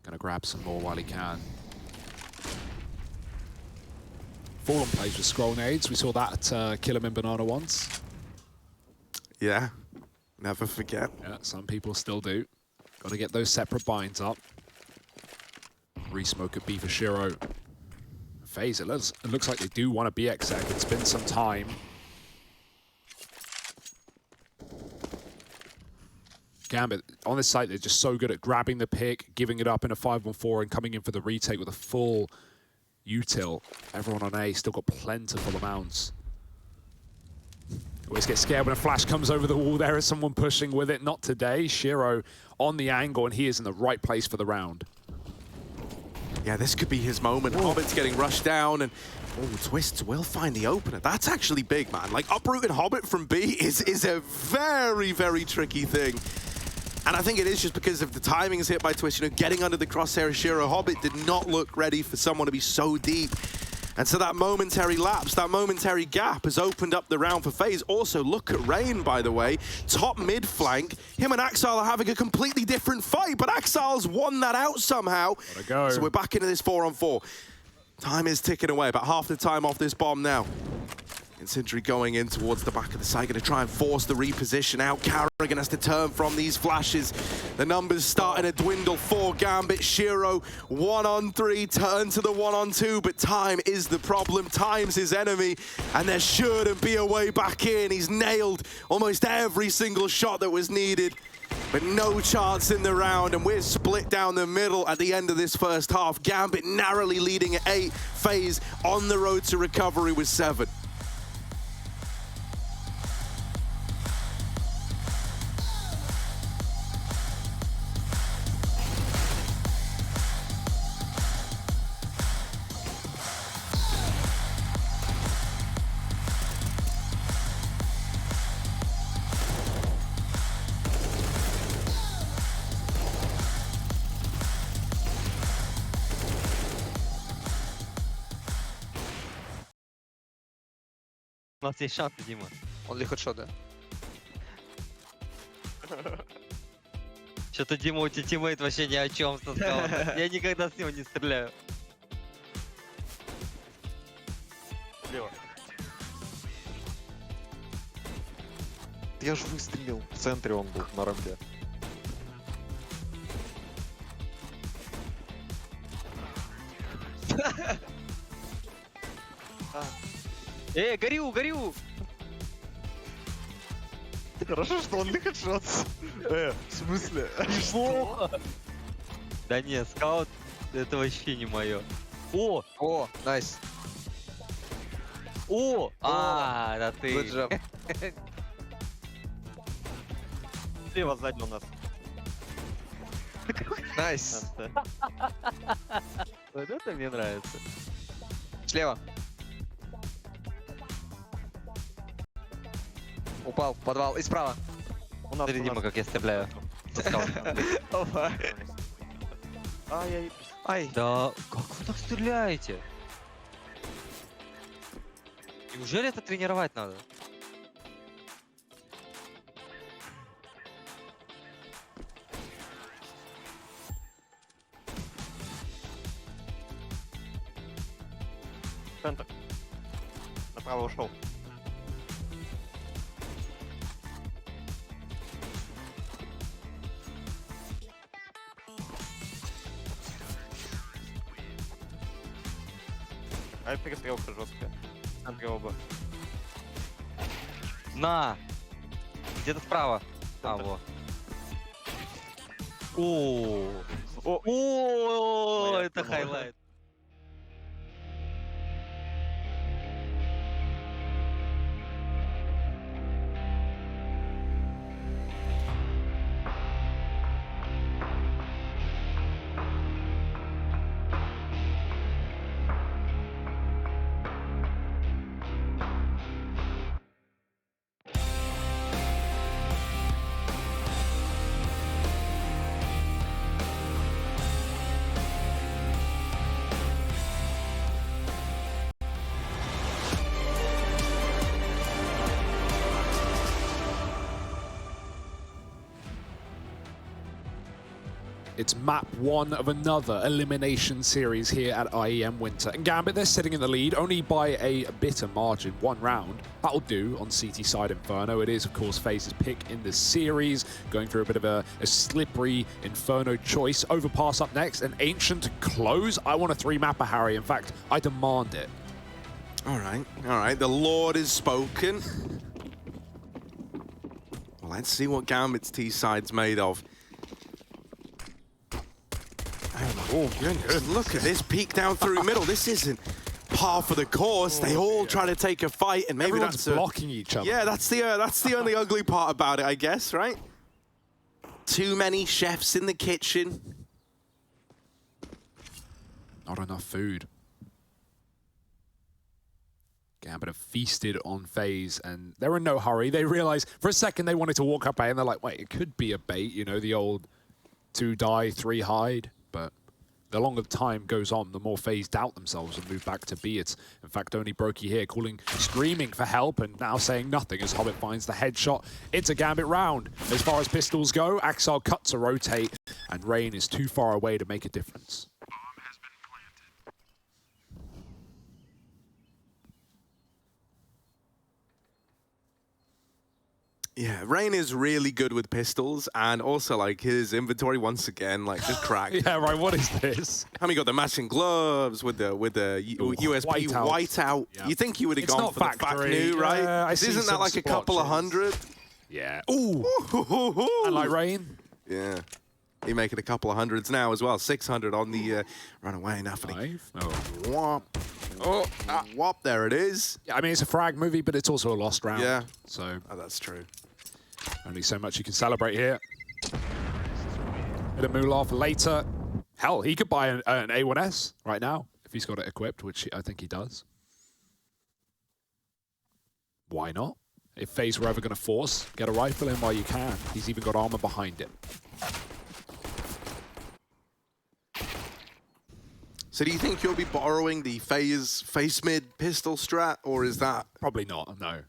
Speaker 1: Gonna grab some more while he can. Fallen plays with scroll nades. We saw that kill him in Banana once.
Speaker 2: Yeah, never forget.
Speaker 1: Yeah, some people still do. Gotta get those separate binds up. Re-smoke at B for Shiro. FaZe, it looks like they do want a BXX. It's been some time. Gambit, on this site, they're just so good at grabbing the pick, giving it up in a 5-1-4, and coming in for the retake with a full util. Everyone on A still got plentiful amounts. Always get scared when a flash comes over the wall. There is someone pushing with it. Not today. Shiro on the angle, and he is in the right place for the round.
Speaker 2: Yeah, this could be his moment. Hobbit's getting rushed down, and Twists will find the opener. That's actually big, man. Like, uprooting Hobbit from B is a very, very tricky thing. And I think it is just because of the timing is hit by Twist. You know, getting under the crosshair of Shiro, Hobbit did not look ready for someone to be so deep. And so that momentary lapse, that momentary gap has opened up the round for FaZe. Also, look at Rain, by the way. Top mid flank. Him and Axile are having a completely different fight, but Axile's won that out somehow.
Speaker 1: Gotta go.
Speaker 2: So we're back into this 4-on-4. Time is ticking away, about half the time off this bomb now. Sentry going in towards the back of the site, going to try and force the reposition out. Karrigan has to turn from these flashes. The numbers starting to dwindle for Gambit. Shiro, 1-on-3, turn to the 1-on-2, but time is the problem. Time's his enemy, and there shouldn't be a way back in. He's nailed almost every single shot that was needed, but no chance in the round, and we're split down the middle at the end of this first half. Gambit narrowly leading at 8, FaZe on the road to recovery with 7.
Speaker 3: Non, c'est chiant, dis-moi.
Speaker 4: On les headshot.
Speaker 3: Что-то Дима, у тебя тиммейт вообще ни о чем сказал. Я никогда с него не стреляю.
Speaker 4: Слева.
Speaker 5: Я же выстрелил. В центре он был, на рампе.
Speaker 3: Горю, горю!
Speaker 5: Хорошо, что он не хедшот. В смысле? Что?
Speaker 3: Да не, скаут это вообще не мое. О!
Speaker 5: О, найс.
Speaker 3: О! А, да ты.
Speaker 5: Good job.
Speaker 4: Слева сзади у нас.
Speaker 5: Найс.
Speaker 3: Вот это мне нравится.
Speaker 5: Слева. Упал в подвал. И справа.
Speaker 4: У нас,
Speaker 3: Смотри, Дима, как я стреляю. Со скаута.
Speaker 4: Ай-яй.
Speaker 5: Ай.
Speaker 3: Да, как вы так стреляете? Неужели это тренировать надо?
Speaker 4: Центр. Направо ушел. Ай, перестрелка жесткая. В центре оба.
Speaker 3: На! Где-то справа. А,
Speaker 4: Центр.
Speaker 3: во. О,
Speaker 4: Моя
Speaker 3: это
Speaker 4: тема.
Speaker 3: хайлайт.
Speaker 1: It's map one of another elimination series here at IEM Winter. And Gambit, they're sitting in the lead only by a bitter margin, one round. That'll do on CT side Inferno. It is, of course, FaZe's pick in the series, going through a bit of a slippery Inferno choice. Overpass up next, an Ancient close. I want a three-mapper, Harry. In fact, I demand it.
Speaker 2: All right. The Lord is spoken. Well, let's see what Gambit's T-side's made of. Oh, goodness. Look at this peek down through middle. This isn't par for the course. They all try to take a fight, and maybe
Speaker 1: Everyone's
Speaker 2: that's
Speaker 1: blocking each other.
Speaker 2: Yeah, that's the only ugly part about it, I guess, right? Too many chefs in the kitchen.
Speaker 1: Not enough food. Gambit have feasted on FaZe, and they're in no hurry. They realize for a second they wanted to walk up A, and they're like, wait, it could be a bait, you know, the old 2 die, 3 hide. But the longer the time goes on, the more FaZe doubt themselves and move back to B. It's, in fact, only Brokey here screaming for help, and now saying nothing as Hobbit finds the headshot. It's a Gambit round. As far as pistols go, Axel cuts a rotate, and Rain is too far away to make a difference.
Speaker 2: Yeah, Rain is really good with pistols, and also like his inventory once again, like just cracked.
Speaker 1: Yeah, right. What is this?
Speaker 2: And we got the matching gloves with the USP whiteout.
Speaker 1: Yeah.
Speaker 2: You think he would have
Speaker 1: It's
Speaker 2: gone
Speaker 1: not
Speaker 2: for the
Speaker 1: factory.
Speaker 2: new, right?
Speaker 1: I see
Speaker 2: Isn't that
Speaker 1: some
Speaker 2: like a couple of
Speaker 1: splotches.
Speaker 2: hundred?
Speaker 1: Yeah. Ooh. I like Rain.
Speaker 2: Yeah. He making a couple of hundreds now as well. 600 on the runaway. Nothing.
Speaker 1: Five. Oh.
Speaker 2: Whop. Oh, whop. There it is.
Speaker 1: Yeah, I mean, it's a frag movie, but it's also a lost round.
Speaker 2: Yeah.
Speaker 1: So
Speaker 2: Oh, that's true.
Speaker 1: only so much you can celebrate here. Bit of moolah for later. Hell, he could buy an A1S right now if he's got it equipped, which I think he does. Why not? If FaZe were ever going to force, get a rifle in while you can. He's even got armor behind it.
Speaker 2: So do you think you'll be borrowing the FaZe face mid pistol strat, or is that...
Speaker 1: Probably not, no.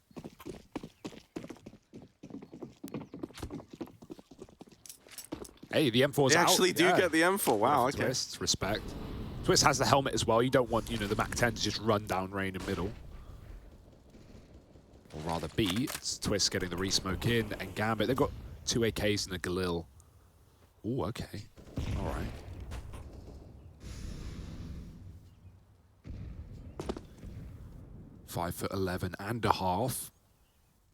Speaker 1: Hey, the M4's
Speaker 2: They
Speaker 1: out.
Speaker 2: actually do get the M4. Wow, okay.
Speaker 1: Twist, respect. Twist has the helmet as well. You don't want, the MAC-10 to just run down Rain in middle. Or rather B. It's Twist getting the re-smoke in, and Gambit. They've got 2 AKs and a Galil. Ooh, okay. All right. $5'11.5".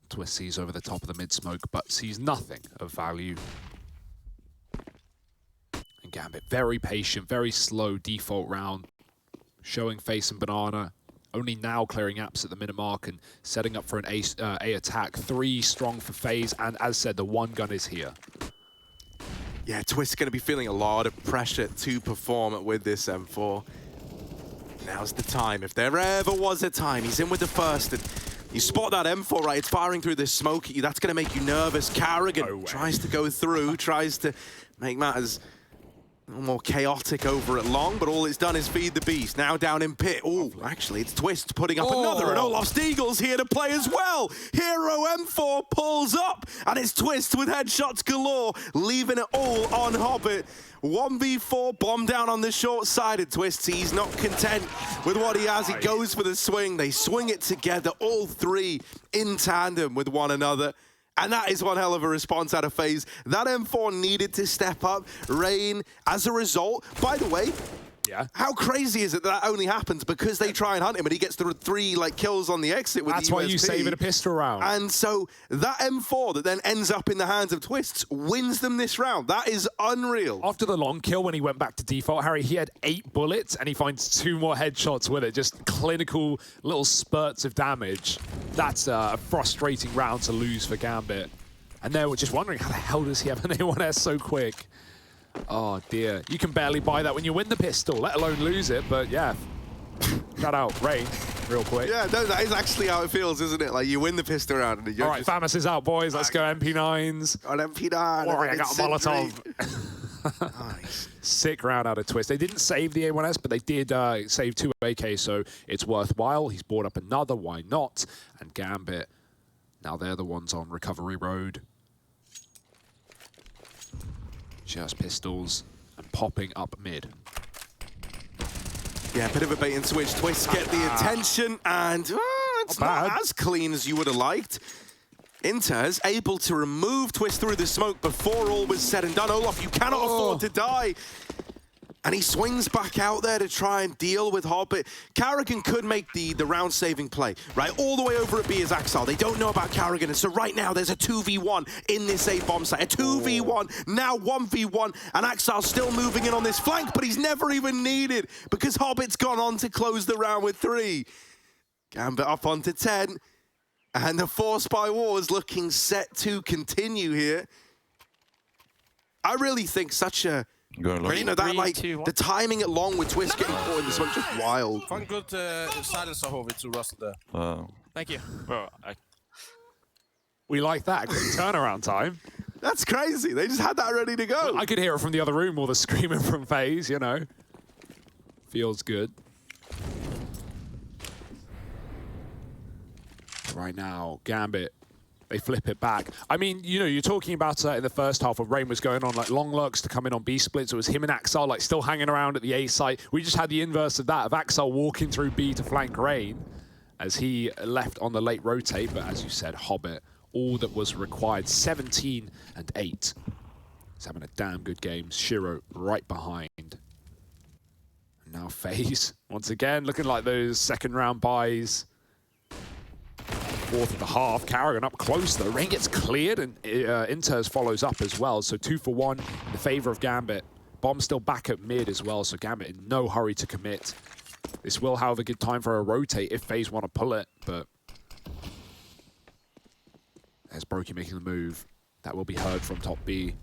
Speaker 1: Twist sees over the top of the mid-smoke, but sees nothing of value. And Gambit, very patient, very slow default round, showing face and banana. Only now clearing apps at the minute mark and setting up for an A attack. 3 strong for FaZe, and as said, the one gun is here.
Speaker 2: Yeah, Twist's going to be feeling a lot of pressure to perform with this M4. Now's the time. If there ever was a time, he's in with the first. And you spot that M4, right? It's firing through this smoke at you. That's going to make you nervous. Carrigan tries to go through, tries to make matters a little more chaotic over at long, but all it's done is feed the beast. Now down in pit. Oh, actually, it's Twist putting up another, and Olaf Steagle's here to play as well. Hero M4 pulls up, and it's Twist with headshots galore, leaving it all on Hobbit. 1v4, bomb down on the short-sided. Twist, he's not content with what he has. He goes for the swing. They swing it together, all 3 in tandem with one another. And that is one hell of a response out of FaZe. That M4 needed to step up. Rain, as a result, by the way, how crazy is it that only happens because they try and hunt him and he gets the 3 kills on the exit with the USP.
Speaker 1: That's why you save it a pistol round.
Speaker 2: And so that M4 that then ends up in the hands of Twists wins them this round. That is unreal.
Speaker 1: After the long kill, when he went back to default, Harry, he had 8 bullets and he finds 2 more headshots with it. Just clinical little spurts of damage. That's a frustrating round to lose for Gambit. And they were just wondering, how the hell does he have an A1S so quick? Oh dear, you can barely buy that when you win the pistol, let alone lose it, but yeah. Shout out, Rain, real quick.
Speaker 2: Yeah, no, that is actually how it feels, isn't it? Like, you win the pistol round and you're
Speaker 1: all right, Famas is out, boys. Let's go MP9s.
Speaker 2: On MP9.
Speaker 1: All right, I got a Molotov.
Speaker 2: Nice.
Speaker 1: Sick round out of Twist. They didn't save the A1S, but they did save 2 AKs, so it's worthwhile. He's brought up another, why not? And Gambit, now they're the ones on recovery road. Just pistols and popping up mid.
Speaker 2: Yeah, a bit of a bait and switch. Twist get the attention, and it's not as clean as you would have liked. Inter's able to remove Twist through the smoke before all was said and done. Olaf, you cannot afford to die. And he swings back out there to try and deal with Hobbit. Carrigan could make the round-saving play, right? All the way over at B is Axel. They don't know about Carrigan, and so right now there's a 2v1 in this A bomb site. A 2v1, now 1v1, and Axel's still moving in on this flank, but he's never even needed because Hobbit's gone on to close the round with 3. Gambit up onto 10, and the Force by War is looking set to continue here. I really think such a... the timing along with Twist getting caught in this one, just wild.
Speaker 6: One good silencer Hobbit to Russell there.
Speaker 5: Thank you.
Speaker 4: Bro,
Speaker 1: We like that, quick turnaround time.
Speaker 2: That's crazy. They just had that ready to go.
Speaker 1: I could hear it from the other room, or the screaming from FaZe, Feels good. Right now, Gambit, they flip it back. I mean, you're talking about in the first half when Rain was going on, long lurks to come in on B splits. It was him and Axel, still hanging around at the A site. We just had the inverse of that, of Axel walking through B to flank Rain as he left on the late rotate. But as you said, Hobbit, all that was required, 17 and 8. He's having a damn good game. Shiro right behind. And now FaZe, once again, looking like those second round buys. 4th of the half. Carrigan up close though. Rain gets cleared and Inters follows up as well. So 2 for 1 in the favor of Gambit. Bomb still back at mid as well. So Gambit in no hurry to commit. This will, however, good time for a rotate if FaZe want to pull it. But there's Brokey making the move. That will be heard from top B.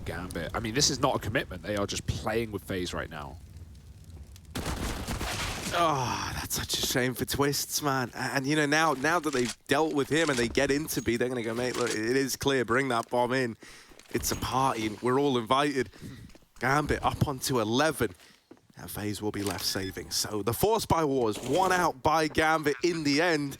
Speaker 1: Gambit. I mean, this is not a commitment. They are just playing with FaZe right now.
Speaker 2: Oh, that's such a shame for Twists, man. And, now that they've dealt with him and they get into B, they're going to go, mate, look, it is clear. Bring that bomb in. It's a party. And we're all invited. Gambit up onto 11. And FaZe will be left saving. So the Force by War is won out by Gambit in the end.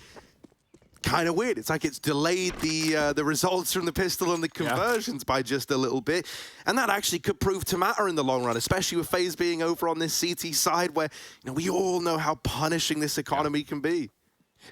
Speaker 2: kind of weird. It's like it's delayed the results from the pistol and the conversions by just a little bit. And that actually could prove to matter in the long run, especially with FaZe being over on this CT side where, you know, we all know how punishing this economy can be.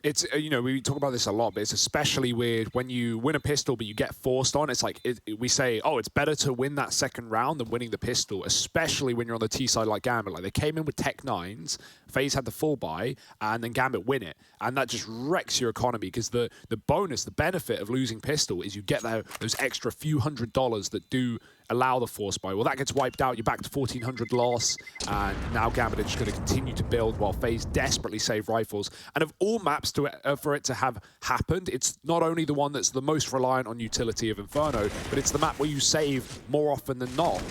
Speaker 1: It's, you know, we talk about this a lot, but it's especially weird when you win a pistol, but you get forced on. It's like, we say, oh, it's better to win that second round than winning the pistol, especially when you're on the T side like Gambit. Like, they came in with Tech 9s, FaZe had the full buy, and then Gambit win it. And that just wrecks your economy, because the bonus, the benefit of losing pistol is you get those extra few $100s that do allow the force buy. Well, that gets wiped out. You're back to 1,400 loss, and now Gambit are just going to continue to build while FaZe desperately save rifles. And of all maps for it to have happened, it's not only the one that's the most reliant on utility of Inferno, but it's the map where you save more often than not.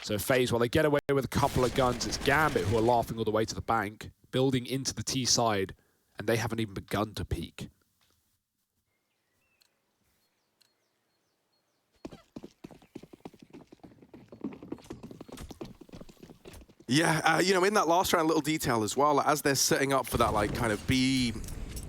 Speaker 1: So FaZe, while they get away with a couple of guns, it's Gambit who are laughing all the way to the bank, building into the T side, and they haven't even begun to peak.
Speaker 2: Yeah, you know, in that last round, little detail as well, as they're setting up for that, like, kind of B...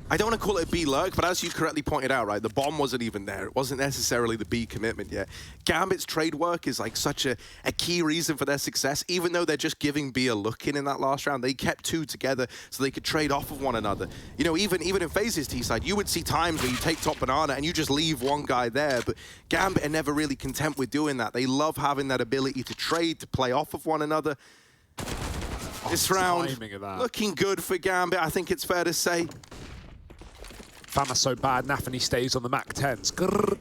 Speaker 2: I don't want to call it a B lurk, but as you correctly pointed out, right, the bomb wasn't even there. It wasn't necessarily the B commitment yet. Gambit's trade work is, like, such a key reason for their success. Even though they're just giving B a look in that last round, they kept two together so they could trade off of one another. You know, even in FaZe's T side, you would see times where you take top banana and you just leave one guy there, but Gambit are never really content with doing that. They love having that ability to trade, to play off of one another. This round, looking good for Gambit, I think it's fair to say.
Speaker 1: Fama's so bad, Nafany stays on the Mac 10s. Grrr.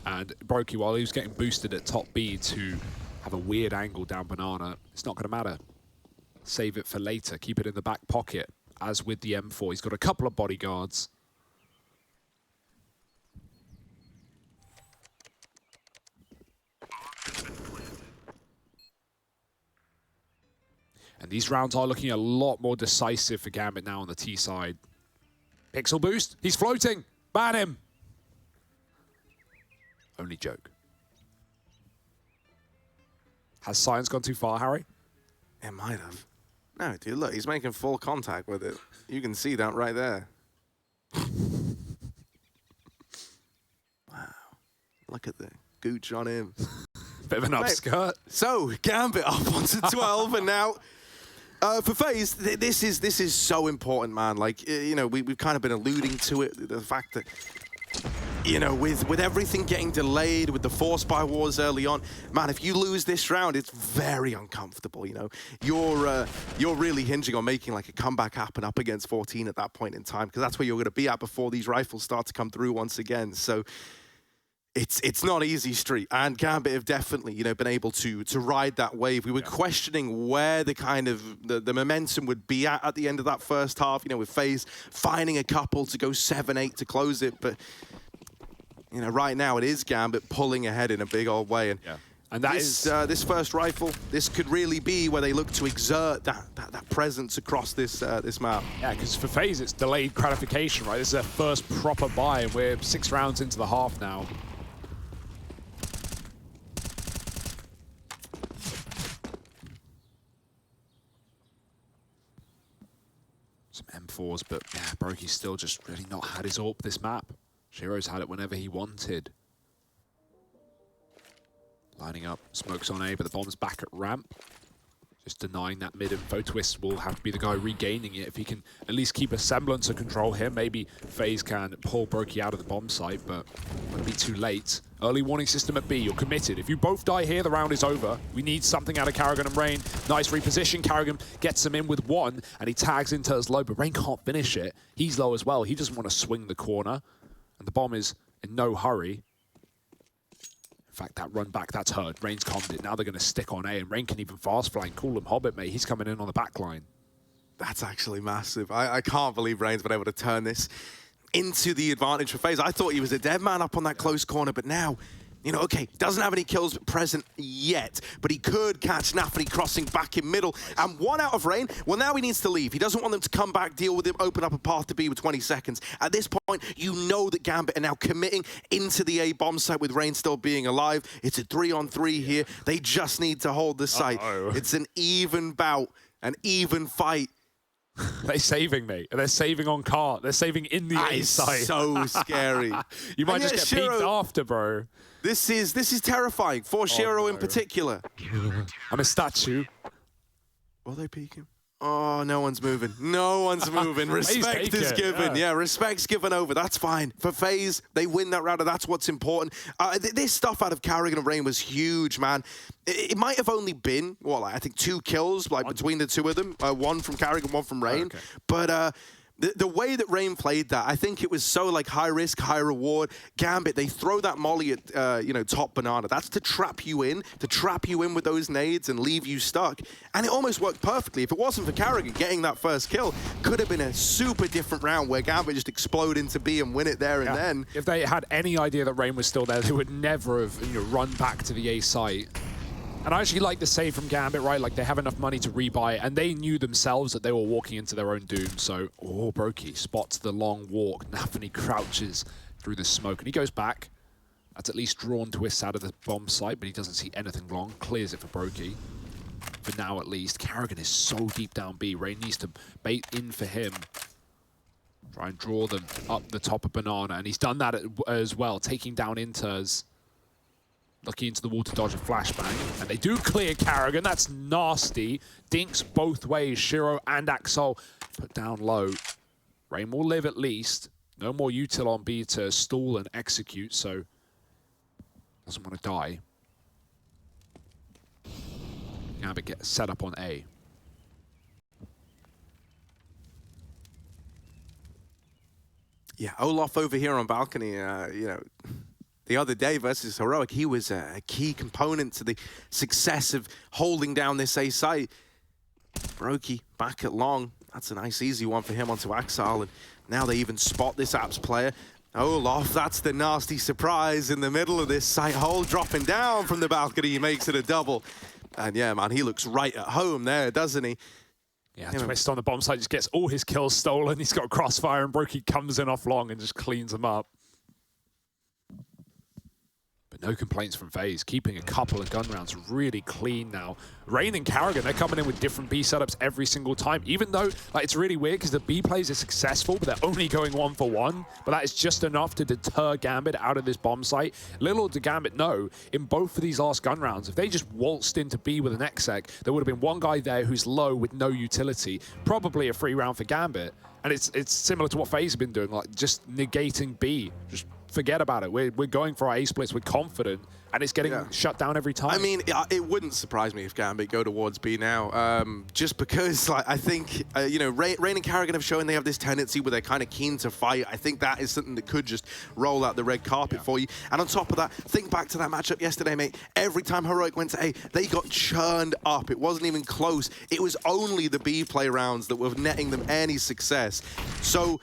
Speaker 1: And Brokey, while he was getting boosted at top B to have a weird angle down banana, it's not going to matter. Save it for later, keep it in the back pocket. As with the M4, he's got a couple of bodyguards. And these rounds are looking a lot more decisive for Gambit now on the T side. Pixel boost, he's floating, ban him. Only joke. Has science gone too far, Harry?
Speaker 2: It might have. No, dude, look, he's making full contact with it. You can see that right there. Wow, look at the gooch on him.
Speaker 1: Bit of an upskirt.
Speaker 2: So, Gambit up onto 12, and now... for FaZe, this is so important, man. Like, you know, we've kind of been alluding to it, the fact that, you know, with everything getting delayed, with the force buy wars early on, man, if you lose this round, it's very uncomfortable, you know. You're really hinging on making, like, a comeback happen up against 14 at that point in time, because that's where you're going to be at before these rifles start to come through once again. So... It's not easy street, and Gambit have definitely, you know, been able to ride that wave. We were questioning where the kind of the momentum would be at the end of that first half, you know, with FaZe finding a couple to go 7-8 to close it, but you know, right now it is Gambit pulling ahead in a big old way, and
Speaker 1: and that
Speaker 2: this first rifle, this could really be where they look to exert that presence across this this map.
Speaker 1: Yeah, because for FaZe it's delayed gratification, right? This is their first proper buy, and we're 6 rounds into the half now. Some M4s, but yeah, Brokey's still just really not had his AWP this map. Shiro's had it whenever he wanted. Lining up, smokes on A, but the bomb's back at ramp. Just denying that mid-info. Twist will have to be the guy regaining it. If he can at least keep a semblance of control here, maybe FaZe can pull Brokey out of the bomb site, but it'll be too late. Early warning system at B, you're committed. If you both die here, the round is over. We need something out of Karrigan and Rain. Nice reposition. Karrigan gets him in with one, and he tags into his low, but Rain can't finish it. He's low as well. He doesn't want to swing the corner, and the bomb is in no hurry. In fact, that run back, that's heard. Rain's calmed it. Now they're going to stick on A, and Rain can even fast flank. Call him Hobbit, mate. He's coming in on the back line.
Speaker 2: That's actually massive. I can't believe Rain's been able to turn this into the advantage for FaZe. I thought he was a dead man up on that close corner, but now, you know, okay, doesn't have any kills present yet, but he could catch Nafany crossing back in middle. And one out of Rain, well, now he needs to leave. He doesn't want them to come back, deal with him, open up a path to B with 20 seconds. At this point, you know that Gambit are now committing into the A bomb site with Rain still being alive. It's a 3-on-3 here. They just need to hold the site. It's an even bout, an even fight.
Speaker 1: They're saving me. They're saving on cart. They're saving in the A
Speaker 2: It's
Speaker 1: side.
Speaker 2: so scary.
Speaker 1: You might
Speaker 2: And
Speaker 1: just
Speaker 2: yet
Speaker 1: get
Speaker 2: Shiro-
Speaker 1: peeked after, bro.
Speaker 2: This is terrifying for Shiro in
Speaker 1: no.
Speaker 2: particular.
Speaker 1: I'm a statue.
Speaker 2: Will they peek him? Oh, no one's moving. No one's moving. Respect
Speaker 1: take
Speaker 2: is
Speaker 1: it,
Speaker 2: given.
Speaker 1: yeah.
Speaker 2: Yeah, respect's given over. That's fine. For FaZe, they win that round, and that's what's important. This stuff out of Carrigan and Rain was huge, man. It might have only been, well, I think 2 kills between the two of them. One from Carrigan, one from Rain.
Speaker 1: Okay.
Speaker 2: But the way that Rain played that, I think it was so like high risk, high reward. Gambit, they throw that molly at top banana. That's to trap you in with those nades and leave you stuck. And it almost worked perfectly. If it wasn't for Carrigan getting that first kill, could have been a super different round where Gambit just explode into B and win it there and then.
Speaker 1: If they had any idea that Rain was still there, they would never have run back to the A site. And I actually like the save from Gambit, right? Like, they have enough money to rebuy it, and they knew themselves that they were walking into their own doom. So, Brokey spots the long walk. Nafany crouches through the smoke, and he goes back. That's at least drawn twists out of the bomb site, but he doesn't see anything long. Clears it for Brokey. For now, at least. Carrigan is so deep down B. Rain needs to bait in for him. Try and draw them up the top of Banana, and he's done that as well, taking down Inters. Lucky into the wall to dodge a flashbang. And they do clear Carrigan. That's nasty. Dinks both ways. Shiro and Axel put down low. Rain will live at least. No more util on B to stall and execute, so doesn't want to die. Gambit gets set up on A.
Speaker 2: Yeah, Olaf over here on balcony, the other day versus Heroic, he was a key component to the success of holding down this A site. Brokey back at long. That's a nice easy one for him onto Axel. And now they even spot this Apps player. Olaf, that's the nasty surprise in the middle of this site hole. Dropping down from the balcony, he makes it a double. And yeah, man, he looks right at home there, doesn't he?
Speaker 1: Yeah, Twist on the bomb site just gets all his kills stolen. He's got crossfire, and Brokey comes in off long and just cleans him up. But no complaints from FaZe, keeping a couple of gun rounds really clean now. Rain and Carrigan, they're coming in with different B setups every single time, even though it's really weird because the B plays are successful, but they're only going 1-for-1. But that is just enough to deter Gambit out of this bomb site. Little did Gambit know, in both of these last gun rounds, if they just waltzed into B with an exec, there would have been one guy there who's low with no utility. Probably a free round for Gambit. And it's similar to what FaZe have been doing, like just negating B. Just forget about it. We're going for our A splits. We're confident, and it's getting shut down every time.
Speaker 2: I mean, it wouldn't surprise me if Gambit go towards B now, just because I think Rain and Carrigan have shown they have this tendency where they're kind of keen to fight. I think that is something that could just roll out the red carpet for you. And on top of that, think back to that matchup yesterday, mate. Every time Heroic went to A, they got churned up. It wasn't even close. It was only the B play rounds that were netting them any success. So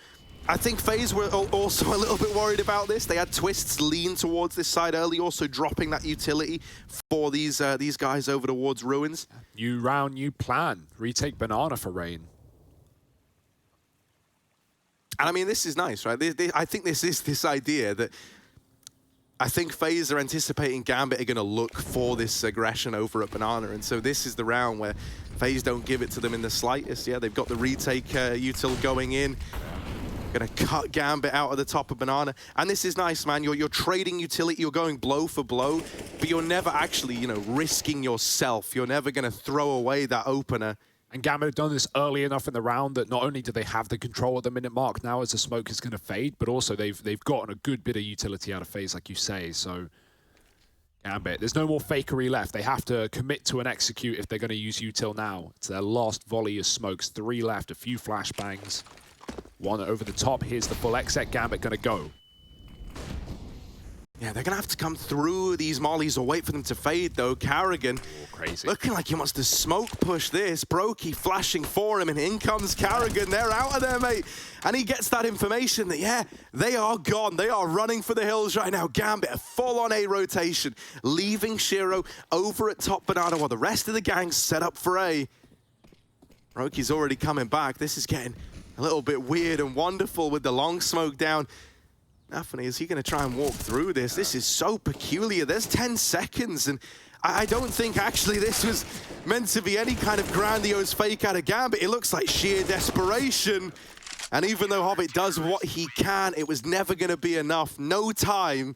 Speaker 2: I think FaZe were also a little bit worried about this. They had Twists lean towards this side early, also dropping that utility for these guys over towards Ruins.
Speaker 1: New round, new plan. Retake Banana for Rain.
Speaker 2: And I mean, this is nice, right? I think this is this idea that I think FaZe are anticipating Gambit are going to look for this aggression over at Banana. And so this is the round where FaZe don't give it to them in the slightest. Yeah, they've got the retake util going in. Gonna cut Gambit out of the top of Banana. And this is nice, man. You're trading utility, you're going blow for blow, but you're never actually, risking yourself. You're never gonna throw away that opener.
Speaker 1: And Gambit have done this early enough in the round that not only do they have the control at the minute mark now as the smoke is gonna fade, but also they've gotten a good bit of utility out of FaZe, like you say. So Gambit, there's no more fakery left. They have to commit to an execute if they're gonna use util now. It's their last volley of smokes. 3 left, a few flashbangs. One over the top. Here's the full exec. Gambit gonna go.
Speaker 2: Yeah, they're gonna have to come through these mollies or wait for them to fade though. Carrigan,
Speaker 1: crazy.
Speaker 2: Looking like he wants to smoke push this. Brokey flashing for him, and in comes Carrigan. They're out of there, mate. And he gets that information that, yeah, they are gone. They are running for the hills right now. Gambit, a full-on A rotation, leaving Shiro over at top Banana while the rest of the gang's set up for A. Brokey's already coming back. This is getting a little bit weird and wonderful with the long smoke down. Anthony, is he going to try and walk through this? This is so peculiar. There's 10 seconds, and I don't think actually this was meant to be any kind of grandiose fake out of Gambit. It looks like sheer desperation. And even though Hobbit does what he can, it was never going to be enough. No time.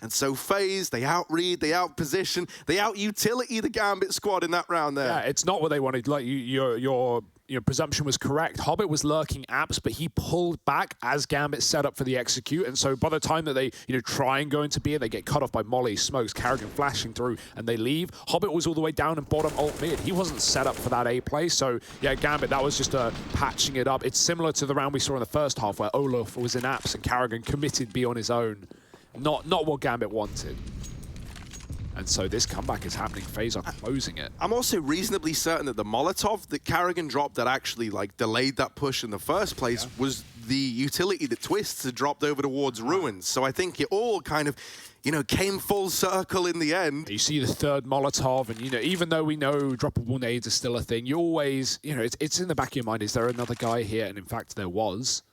Speaker 2: And so FaZe, they outread, they outposition, they out-utility the Gambit squad in that round there.
Speaker 1: Yeah, it's not what they wanted. Like your presumption was correct. Hobbit was lurking apps, but he pulled back as Gambit set up for the execute. And so by the time that they try and go into B, they get cut off by Molly, Smokes, Carrigan flashing through, and they leave. Hobbit was all the way down and bottom ult mid. He wasn't set up for that A play. So yeah, Gambit, that was just patching it up. It's similar to the round we saw in the first half where Olaf was in apps and Carrigan committed B on his own. Not what Gambit wanted. And so this comeback is happening. FaZe are closing it.
Speaker 2: I'm also reasonably certain that the Molotov that Carrigan dropped that actually delayed that push in the first place was the utility that Twists had dropped over towards Ruins. So I think it all kind of, came full circle in the end.
Speaker 1: You see the third Molotov, and even though we know droppable nades are still a thing, you always, it's in the back of your mind, is there another guy here? And in fact, there was.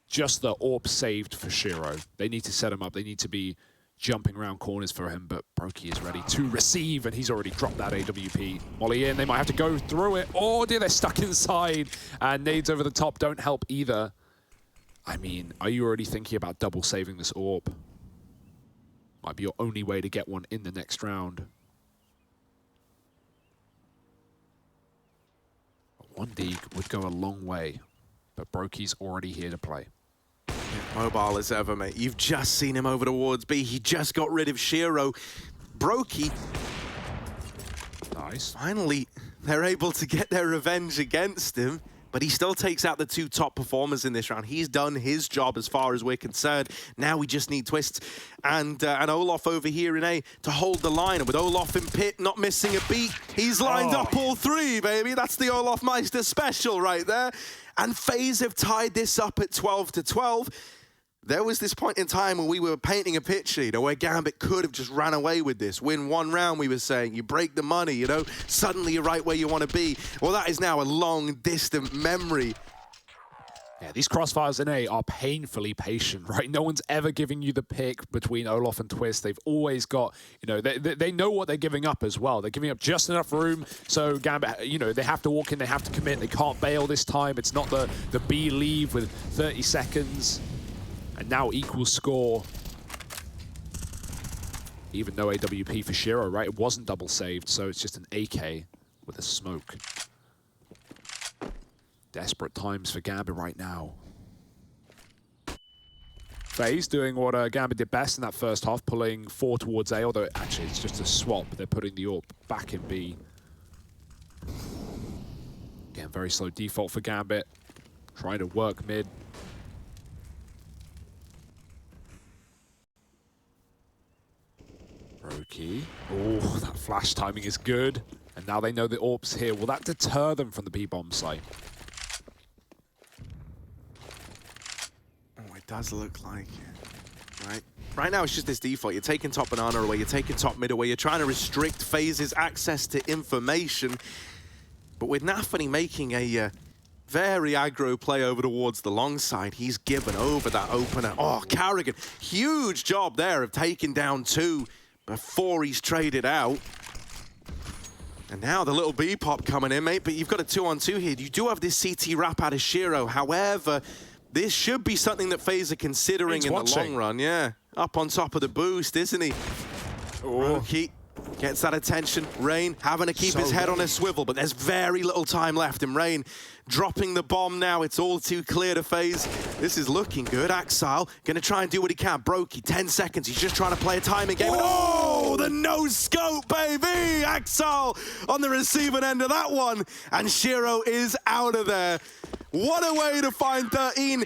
Speaker 1: Just the AWP saved for Shiro. They need to set him up. They need to be jumping around corners for him, but Brokey is ready to receive, and he's already dropped that AWP. Molly in, they might have to go through it. Oh dear, they're stuck inside, and nades over the top don't help either. I mean, are you already thinking about double saving this AWP? Might be your only way to get one in the next round. 1D would go a long way, but Brokey's already here to play.
Speaker 2: Mobile as ever, mate. You've just seen him over towards B. He just got rid of Shiro. Brokey.
Speaker 1: Nice.
Speaker 2: Finally, they're able to get their revenge against him, but he still takes out the two top performers in this round. He's done his job as far as we're concerned. Now we just need Twists and Olaf over here in A to hold the line. And with Olaf in pit, not missing a beat, he's lined up all three, baby. That's the Olaf Meister special right there. And FaZe have tied this up at 12-12. There was this point in time when we were painting a picture, where Gambit could have just ran away with this. Win one round, we were saying. You break the money, suddenly you're right where you want to be. Well, that is now a long, distant memory.
Speaker 1: Yeah, these crossfires in A are painfully patient, right? No one's ever giving you the pick between Olaf and Twist. They've always got, they know what they're giving up as well. They're giving up just enough room. So Gambit, they have to walk in, they have to commit. They can't bail this time. It's not the B leave with 30 seconds. And now equal score. Even though AWP for Shiro, right? It wasn't double saved, so it's just an AK with a smoke. Desperate times for Gambit right now. FaZe doing what Gambit did best in that first half, pulling 4 towards A, although actually it's just a swap. They're putting the AWP back in B. Again, very slow default for Gambit. Trying to work mid. Brokey. Oh, that flash timing is good. And now they know the AWP's here. Will that deter them from the B-bomb site?
Speaker 2: Oh, it does look like it, right? Right now, it's just this default. You're taking top banana away, you're taking top mid away, you're trying to restrict FaZe's access to information. But with Nafany making a very aggro play over towards the long side, he's given over that opener. Oh, Carrigan, huge job there of taking down 2 before he's traded out. And now the little B-pop coming in, mate, but you've got a 2-on-2 here. You do have this CT wrap out of Shiro. However, this should be something that FaZe are considering in the long run. Yeah, up on top of the boost, isn't he? Brokey gets that attention. Rain having to keep his head on a swivel, but there's very little time left. And Rain dropping the bomb now. It's all too clear to FaZe. This is looking good. Axile going to try and do what he can. Brokey, 10 seconds. He's just trying to play a timing game. Oh, the no-scope, baby! Axile on the receiving end of that one. And Shiro is out of there. What a way to find 13.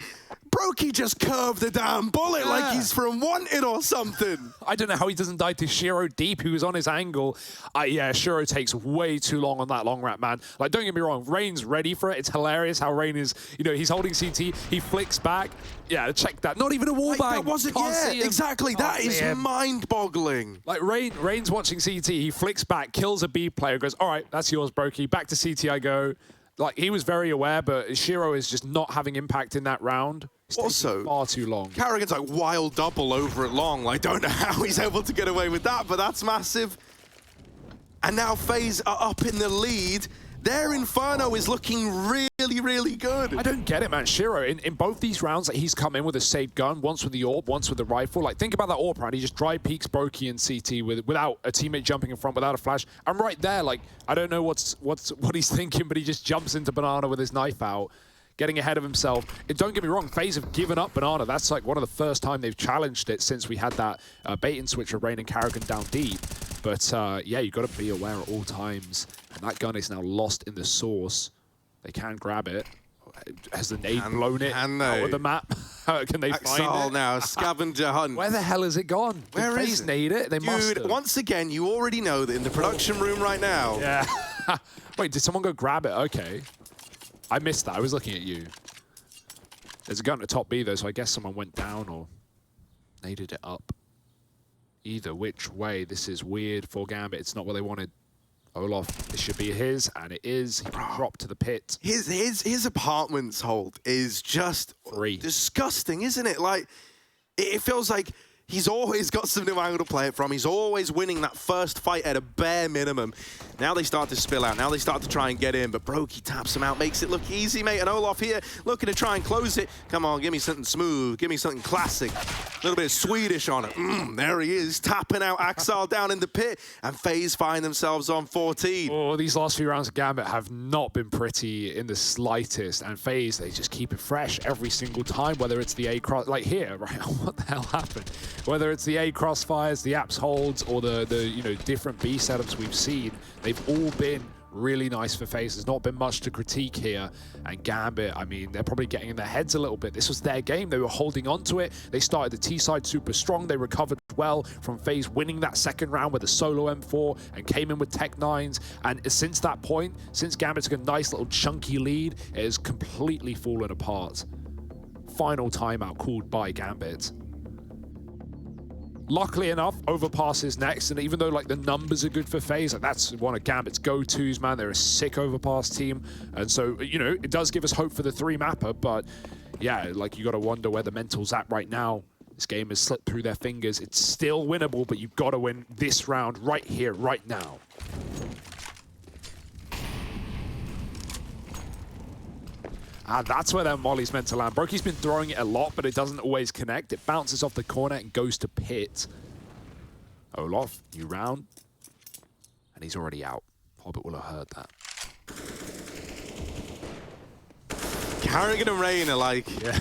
Speaker 2: Brokey just curved the damn bullet like he's from Wanted or something.
Speaker 1: I don't know how he doesn't die to Shiro deep, who was on his angle. Yeah, Shiro takes way too long on that long wrap, man. Like, don't get me wrong, Rain's ready for it. It's hilarious how Rain is, he's holding CT, he flicks back. Yeah, check that. Not even a wall bang.
Speaker 2: That wasn't, exactly. That is mind-boggling.
Speaker 1: Like, Rain's watching CT, he flicks back, kills a B player, goes, all right, that's yours, Brokey. Back to CT I go. like, he was very aware, but Shiro is just not having impact in that round. It's taking
Speaker 2: Also,
Speaker 1: far too long.
Speaker 2: Carrigan's like wild double over at long. I don't know how he's able to get away with that, but that's massive. And now FaZe are up in the lead. Their Inferno is looking really, really good.
Speaker 1: I don't get it, man. Shiro, in both these rounds, that he's come in with a safe gun, once with the AWP, once with the rifle. Like, think about that AWP round. He just dry peeks Brokey and CT without a teammate jumping in front, without a flash. I'm right there. Like, I don't know what he's thinking, but he just jumps into Banana with his knife out, getting ahead of himself. And don't get me wrong, FaZe have given up Banana. That's like one of the first time they've challenged it since we had that bait and switch of Rain and Carrigan down deep. But yeah, you've got to be aware at all times. And that gun is now lost in the source. They can grab it. Has the nade blown it out of the map? Can they find it?
Speaker 2: Now, scavenger hunt.
Speaker 1: Where the hell is it gone?
Speaker 2: Where
Speaker 1: Did
Speaker 2: is
Speaker 1: FaZe
Speaker 2: it?
Speaker 1: nade it? They must
Speaker 2: Dude,
Speaker 1: have.
Speaker 2: once again, you already know that in the production room right now.
Speaker 1: Yeah. Wait, did someone go grab it? Okay. I missed that. I was looking at you. There's a gun at top B, though, so I guess someone went down or naded it up. Either which way, this is weird for Gambit. It's not what they wanted. Olaf, this should be his, and it is. He can drop to the pit.
Speaker 2: His apartment's hold is just disgusting, isn't it? Like, it feels like he's always got some new angle to play it from. He's always winning that first fight at a bare minimum. Now they start to spill out. Now they start to try and get in, but Brokey taps him out, makes it look easy, mate. And Olaf here looking to try and close it. Come on, give me something smooth. Give me something classic. A little bit of Swedish on it. There he is, tapping out Axel down in the pit. And FaZe find themselves on 14.
Speaker 1: Oh, these last few rounds of Gambit have not been pretty in the slightest. And FaZe, they just keep it fresh every single time, whether it's the A cross, like here, right? What the hell happened? Whether it's the A crossfires, the apps holds, or the you know, different B setups we've seen, they've all been really nice for FaZe. There's not been much to critique here. And Gambit, I mean, they're probably getting in their heads a little bit. This was their game. They were holding on to it. They started the T side super strong. They recovered well from FaZe winning that second round with a solo M4 and came in with Tech 9s. And since that point, since Gambit took a nice little chunky lead, it has completely fallen apart. Final timeout called by Gambit. Luckily enough, overpass is next, and even though like the numbers are good for FaZe, like, that's one of Gambit's go-tos, man. They're a sick overpass team, and so, you know, it does give us hope for the 3-mapper, but yeah, like, you got to wonder where the mental's at right now. This game has slipped through their fingers. It's still winnable, but you've got to win this round right here, right now. That's where that molly's meant to land. Brokey's been throwing it a lot, but it doesn't always connect. It bounces off the corner and goes to pit. Olaf, new round. And he's already out. Hobbit will have heard that.
Speaker 2: Carrigan and Rain are like,
Speaker 1: Yeah.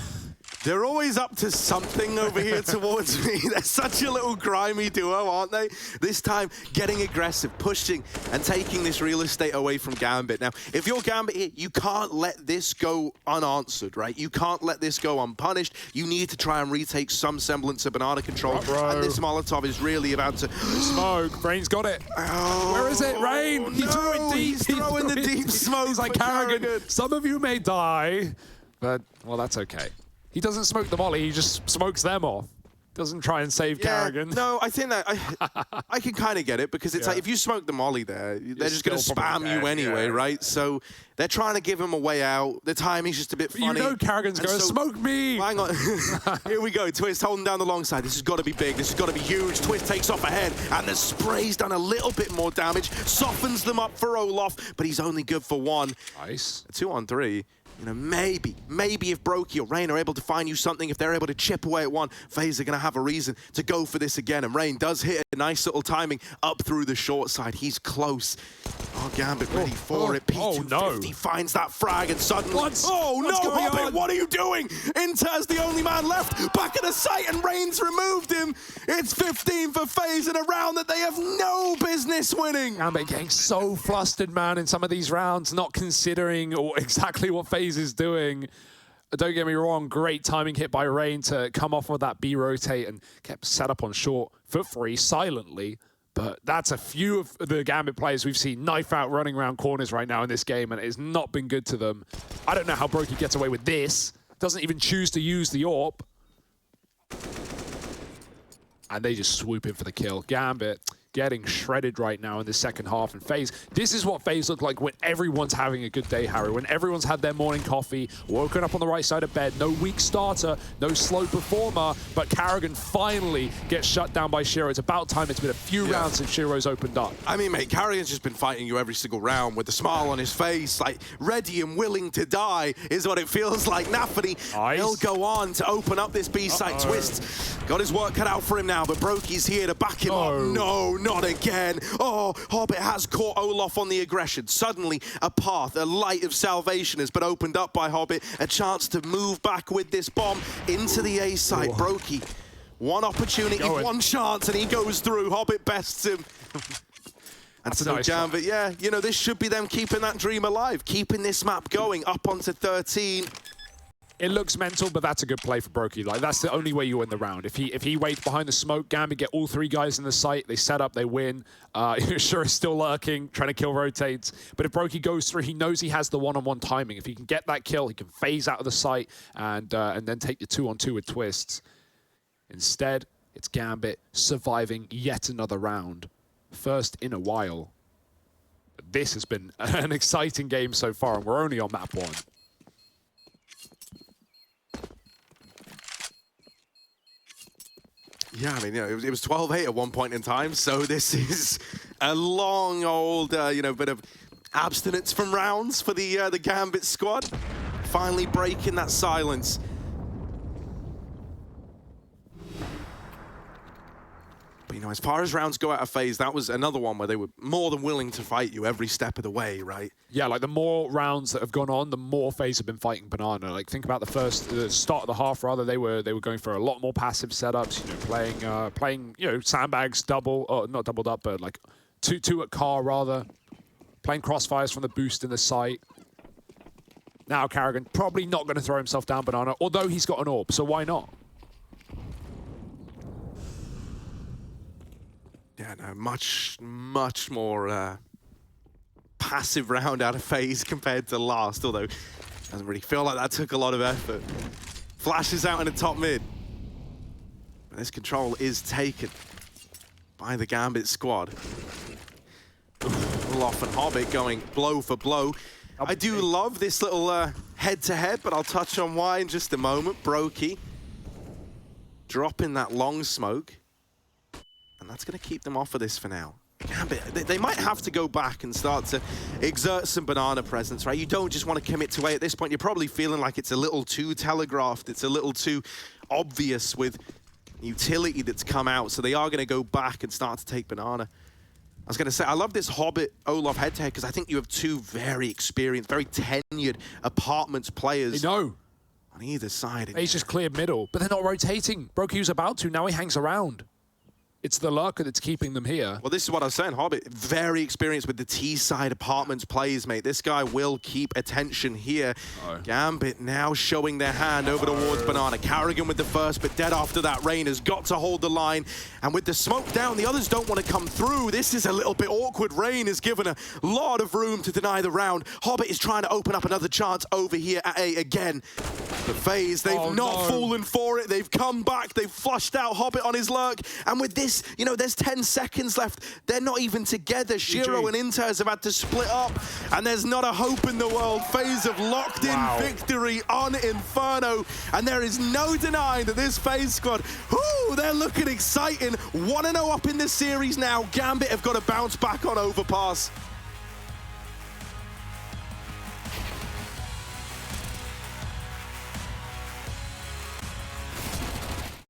Speaker 2: they're always up to something over here towards me. They're such a little grimy duo, aren't they? This time, getting aggressive, pushing, and taking this real estate away from Gambit. Now, if you're Gambit here, you can't let this go unanswered, right? You can't let this go unpunished. You need to try and retake some semblance of banana control. And this Molotov is really about to...
Speaker 1: Smoke. Rain's got it.
Speaker 2: Oh,
Speaker 1: where is it, Rain? He threw it deep.
Speaker 2: He's throwing the deep smoke.
Speaker 1: He's like, Carrigan, some of you may die, but, well, that's okay. He doesn't smoke the molly, he just smokes them off. Doesn't try and save Carrigan.
Speaker 2: No, I think that I can kind of get it, because it's like if you smoke the molly there, they're just going to spam you anyway, right? So they're trying to give him a way out. The timing's just a bit funny.
Speaker 1: You know Carrigan's going, smoke me!
Speaker 2: Hang on. Here we go. Twist holding down the long side. This has got to be big. This has got to be huge. Twist takes off ahead, and the spray's done a little bit more damage. Softens them up for Olaf, but he's only good for one.
Speaker 1: Nice.
Speaker 2: 2-on-3. You know, maybe if Brokey or Rain are able to find you something, if they're able to chip away at one, FaZe are going to have a reason to go for this again. And Rain does hit a nice little timing up through the short side. He's close. Oh, Gambit ready for it. P250 finds that frag and suddenly...
Speaker 1: What's
Speaker 2: Hobbit, what are you doing? Inter's the only man left. Back at the site, and Rain's removed him. It's 15 for FaZe in a round that they have no business winning.
Speaker 1: Gambit getting so flustered, man, in some of these rounds, not considering or exactly what FaZe is doing. Don't get me wrong, great timing hit by Rain to come off of that B rotate and kept set up on short for free silently. But that's a few of the Gambit players we've seen knife out running around corners right now in this game, and it has not been good to them. I don't know how Brokey gets away with this. Doesn't even choose to use the AWP. And they just swoop in for the kill. Gambit, getting shredded right now in the second half. And FaZe, this is what FaZe look like when everyone's having a good day, Harry. When everyone's had their morning coffee, woken up on the right side of bed, no weak starter, no slow performer, but Karrigan finally gets shut down by Shiro. It's about time. It's been a few rounds since Shiro's opened up.
Speaker 2: I mean, mate, Karrigan's just been fighting you every single round with a smile on his face, like ready and willing to die is what it feels like. Nafany, he'll go on to open up this B-side twist. Got his work cut out for him now, but Broky's here to back him up. No, not again. Oh, Hobbit has caught Olaf on the aggression. Suddenly, a path, a light of salvation has been opened up by Hobbit. A chance to move back with this bomb into the A site. Broky, one opportunity, one chance, and he goes through. Hobbit bests him. And so
Speaker 1: nice
Speaker 2: Gambit, yeah, you know, this should be them keeping that dream alive, keeping this map going up onto 13.
Speaker 1: It looks mental, but that's a good play for Broky. Like, that's the only way you win the round. If he waits behind the smoke, Gambit get all three guys in the site, they set up, they win. Sure is still lurking, trying to kill rotates. But if Broky goes through, he knows he has the one-on-one timing. If he can get that kill, he can phase out of the site and then take the 2-on-2 with twists. Instead, it's Gambit surviving yet another round. First in a while. This has been an exciting game so far, and we're only on map 1.
Speaker 2: Yeah, I mean, you know, it was 12-8 at one point in time, so this is a long old, you know, bit of abstinence from rounds for the Gambit squad. Finally breaking that silence. But, you know, as far as rounds go out of FaZe, that was another one where they were more than willing to fight you every step of the way, right?
Speaker 1: Yeah, like the more rounds that have gone on, the more FaZe have been fighting Banana. Like, think about the start of the half, rather. They were going for a lot more passive setups, you know, playing, you know, sandbags double, or not doubled up, but like two at car, rather. Playing crossfires from the boost in the site. Now Karrigan probably not going to throw himself down Banana, although he's got an orb, so why not?
Speaker 2: Yeah, no, much more passive round out of FaZe compared to last, although doesn't really feel like that took a lot of effort. Flashes out in the top mid. But this control is taken by the Gambit squad. Olaf and Hobbit going blow for blow. I do love this little head-to-head, but I'll touch on why in just a moment. Broky dropping that long smoke. And that's going to keep them off of this for now. Gambit, they might have to go back and start to exert some Banana presence, right? You don't just want to commit to A at this point. You're probably feeling like it's a little too telegraphed. It's a little too obvious with utility that's come out. So they are going to go back and start to take Banana. I was going to say, I love this Hobbit-Olaf head-to-head because I think you have two very experienced, very tenured Apartments players.
Speaker 1: No.
Speaker 2: On either side.
Speaker 1: He's just cleared middle, but they're not rotating. Broky was about to, now he hangs around. It's the lurker that's keeping them here.
Speaker 2: Well, this is what I was saying, Hobbit. Very experienced with the T-side Apartments plays, mate. This guy will keep attention here. Gambit now showing their hand over towards Banana. Karrigan with the first, but dead after that. Rain has got to hold the line. And with the smoke down, the others don't want to come through. This is a little bit awkward. Rain is given a lot of room to deny the round. Hobbit is trying to open up another chance over here at A again. The FaZe, they've not fallen for it. They've come back. They've flushed out Hobbit on his lurk. And with this, you know, there's 10 seconds left. They're not even together. Shiro and Inters have had to split up, and there's not a hope in the world. FaZe have locked in victory on Inferno, and there is no denying that this FaZe squad, they're looking exciting. 1-0 up in this series now. Gambit have got to bounce back on Overpass.